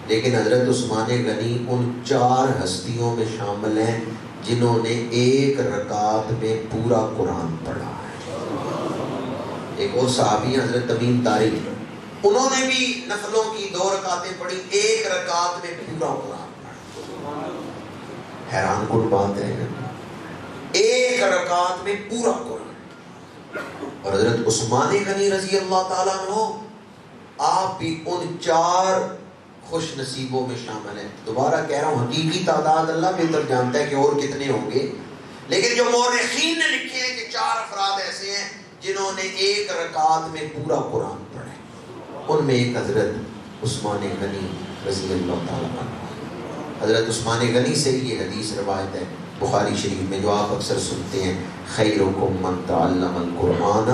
لیکن حضرت عثمان غنی ان 4 ہستیوں میں شامل ہیں جنہوں نے ایک رکعت میں پورا قرآن پڑھا ہے۔ ایک اور صحابی حضرت تمیم داری، انہوں نے بھی نفلوں کی 2 رکعتیں پڑھی، ایک رکعت میں پورا قرآن پڑھا۔ حیران کن بات ہے، ایک رکعت میں پورا قرآن۔ اور حضرت عثمان غنی رضی اللہ تعالیٰ عنہ آپ بھی ان 4 خوش نصیبوں میں شامل ہیں۔ دوبارہ کہہ رہا ہوں حقیقی تعداد اللہ بہتر جانتا ہے کہ اور کتنے ہوں گے، لیکن جو مورخین نے لکھے ہیں کہ 4 افراد ایسے ہیں جنہوں نے ایک رکعت میں پورا قرآن پڑھا، ان میں ایک حضرت عثمان غنی رضی اللہ تعالیٰ عنہ۔ حضرت عثمان غنی سے یہ حدیث روایت ہے بخاری شریف میں جو آپ اکثر سنتے ہیں، خیرکم من تعلم القرآن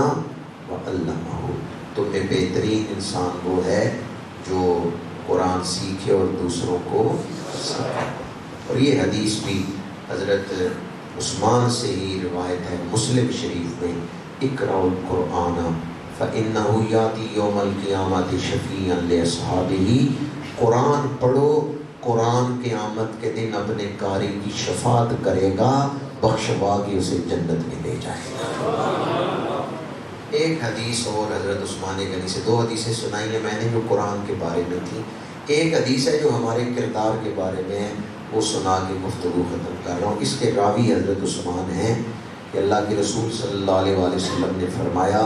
وعلمہ، تم میں بہترین انسان وہ ہے جو قرآن سیکھے اور دوسروں کو سکھائے۔ اور یہ حدیث بھی حضرت عثمان سے ہی روایت ہے مسلم شریف میں، اقرأوا القرآن فإنہ یاتی یوم القیامت شفیعا لأصحابہ، قرآن پڑھو، قرآن قیامت کے دن اپنے قاری کی شفاعت کرے گا، بخشوا کے اسے جنت میں لے جائے گا۔ ایک حدیث اور حضرت عثمان غنی سے، 2 حدیثیں سنائی ہیں میں نے جو قرآن کے بارے میں تھی، ایک حدیث ہے جو ہمارے کردار کے بارے میں ہے، وہ سنا کے گفتگو ختم کر رہا ہوں۔ اس کے راوی حضرت عثمان ہیں کہ اللہ کے رسول صلی اللہ علیہ وآلہ وسلم نے فرمایا،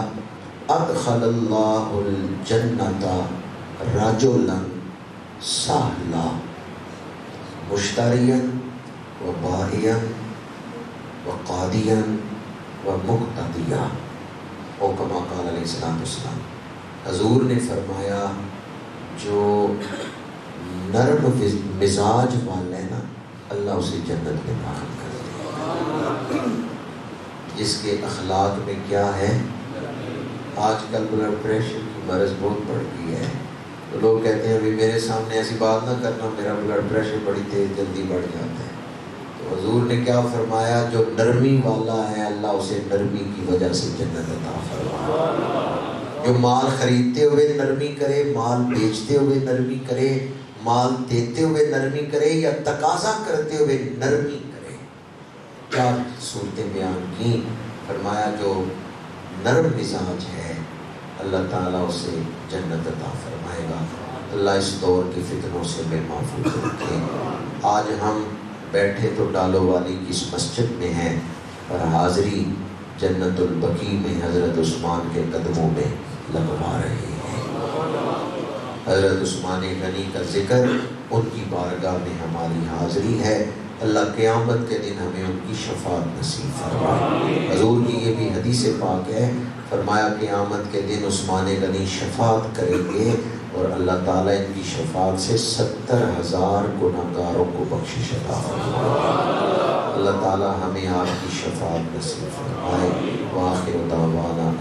ادخل اللہ الجنت رجلا سہلا مشتریا و بائیا و قادیا و مقتدیا، او کما قال علیہ السلام۔ حضور نے فرمایا جو نرم مزاج والا ہے نا، اللہ اسے جنت میں داخل کر دے۔ جس کے اخلاق میں کیا ہے، آج کل بلڈ پریشر کی مرض بہت بڑھ گئی ہے، تو لوگ کہتے ہیں میرے سامنے ایسی بات نہ کرنا، میرا بلڈ پریشر بڑی تیز جلدی بڑھ جاتا ہے۔ تو حضور نے کیا فرمایا، جو نرمی والا ہے اللہ اسے نرمی کی وجہ سے جنت عطا فرمائے۔ جو مال خریدتے ہوئے نرمی کرے، مال بیچتے ہوئے نرمی کرے، مال دیتے ہوئے نرمی کرے یا تقاضا کرتے ہوئے نرمی کرے، 4 صورتیں بیان کی۔ فرمایا جو نرم مزاج ہے اللہ تعالیٰ اسے جنت عطا فرمائے گا۔ اللہ اس دور کی فتنوں سے بے محفوظ رکھے۔ آج ہم بیٹھے تو ڈالو والی کی اس مسجد میں ہیں، پر حاضری جنت البقیع میں حضرت عثمان کے قدموں میں لگوا رہے ہیں۔ حضرت عثمان غنی کا ذکر، ان کی بارگاہ میں ہماری حاضری ہے۔ اللہ قیامت کے دن ہمیں ان کی شفاعت نصیب فرمائے۔ حضور کی یہ بھی حدیث پاک ہے، فرمایا قیامت کے دن عثمان غنی شفاعت کریں گے اور اللہ تعالیٰ ان کی شفاعت سے 70,000 گناہگاروں کو بخشش عطا فرمائے۔ اللہ تعالیٰ ہمیں آپ کی شفاعت نصیب فرمائے۔ وآخر دعوانا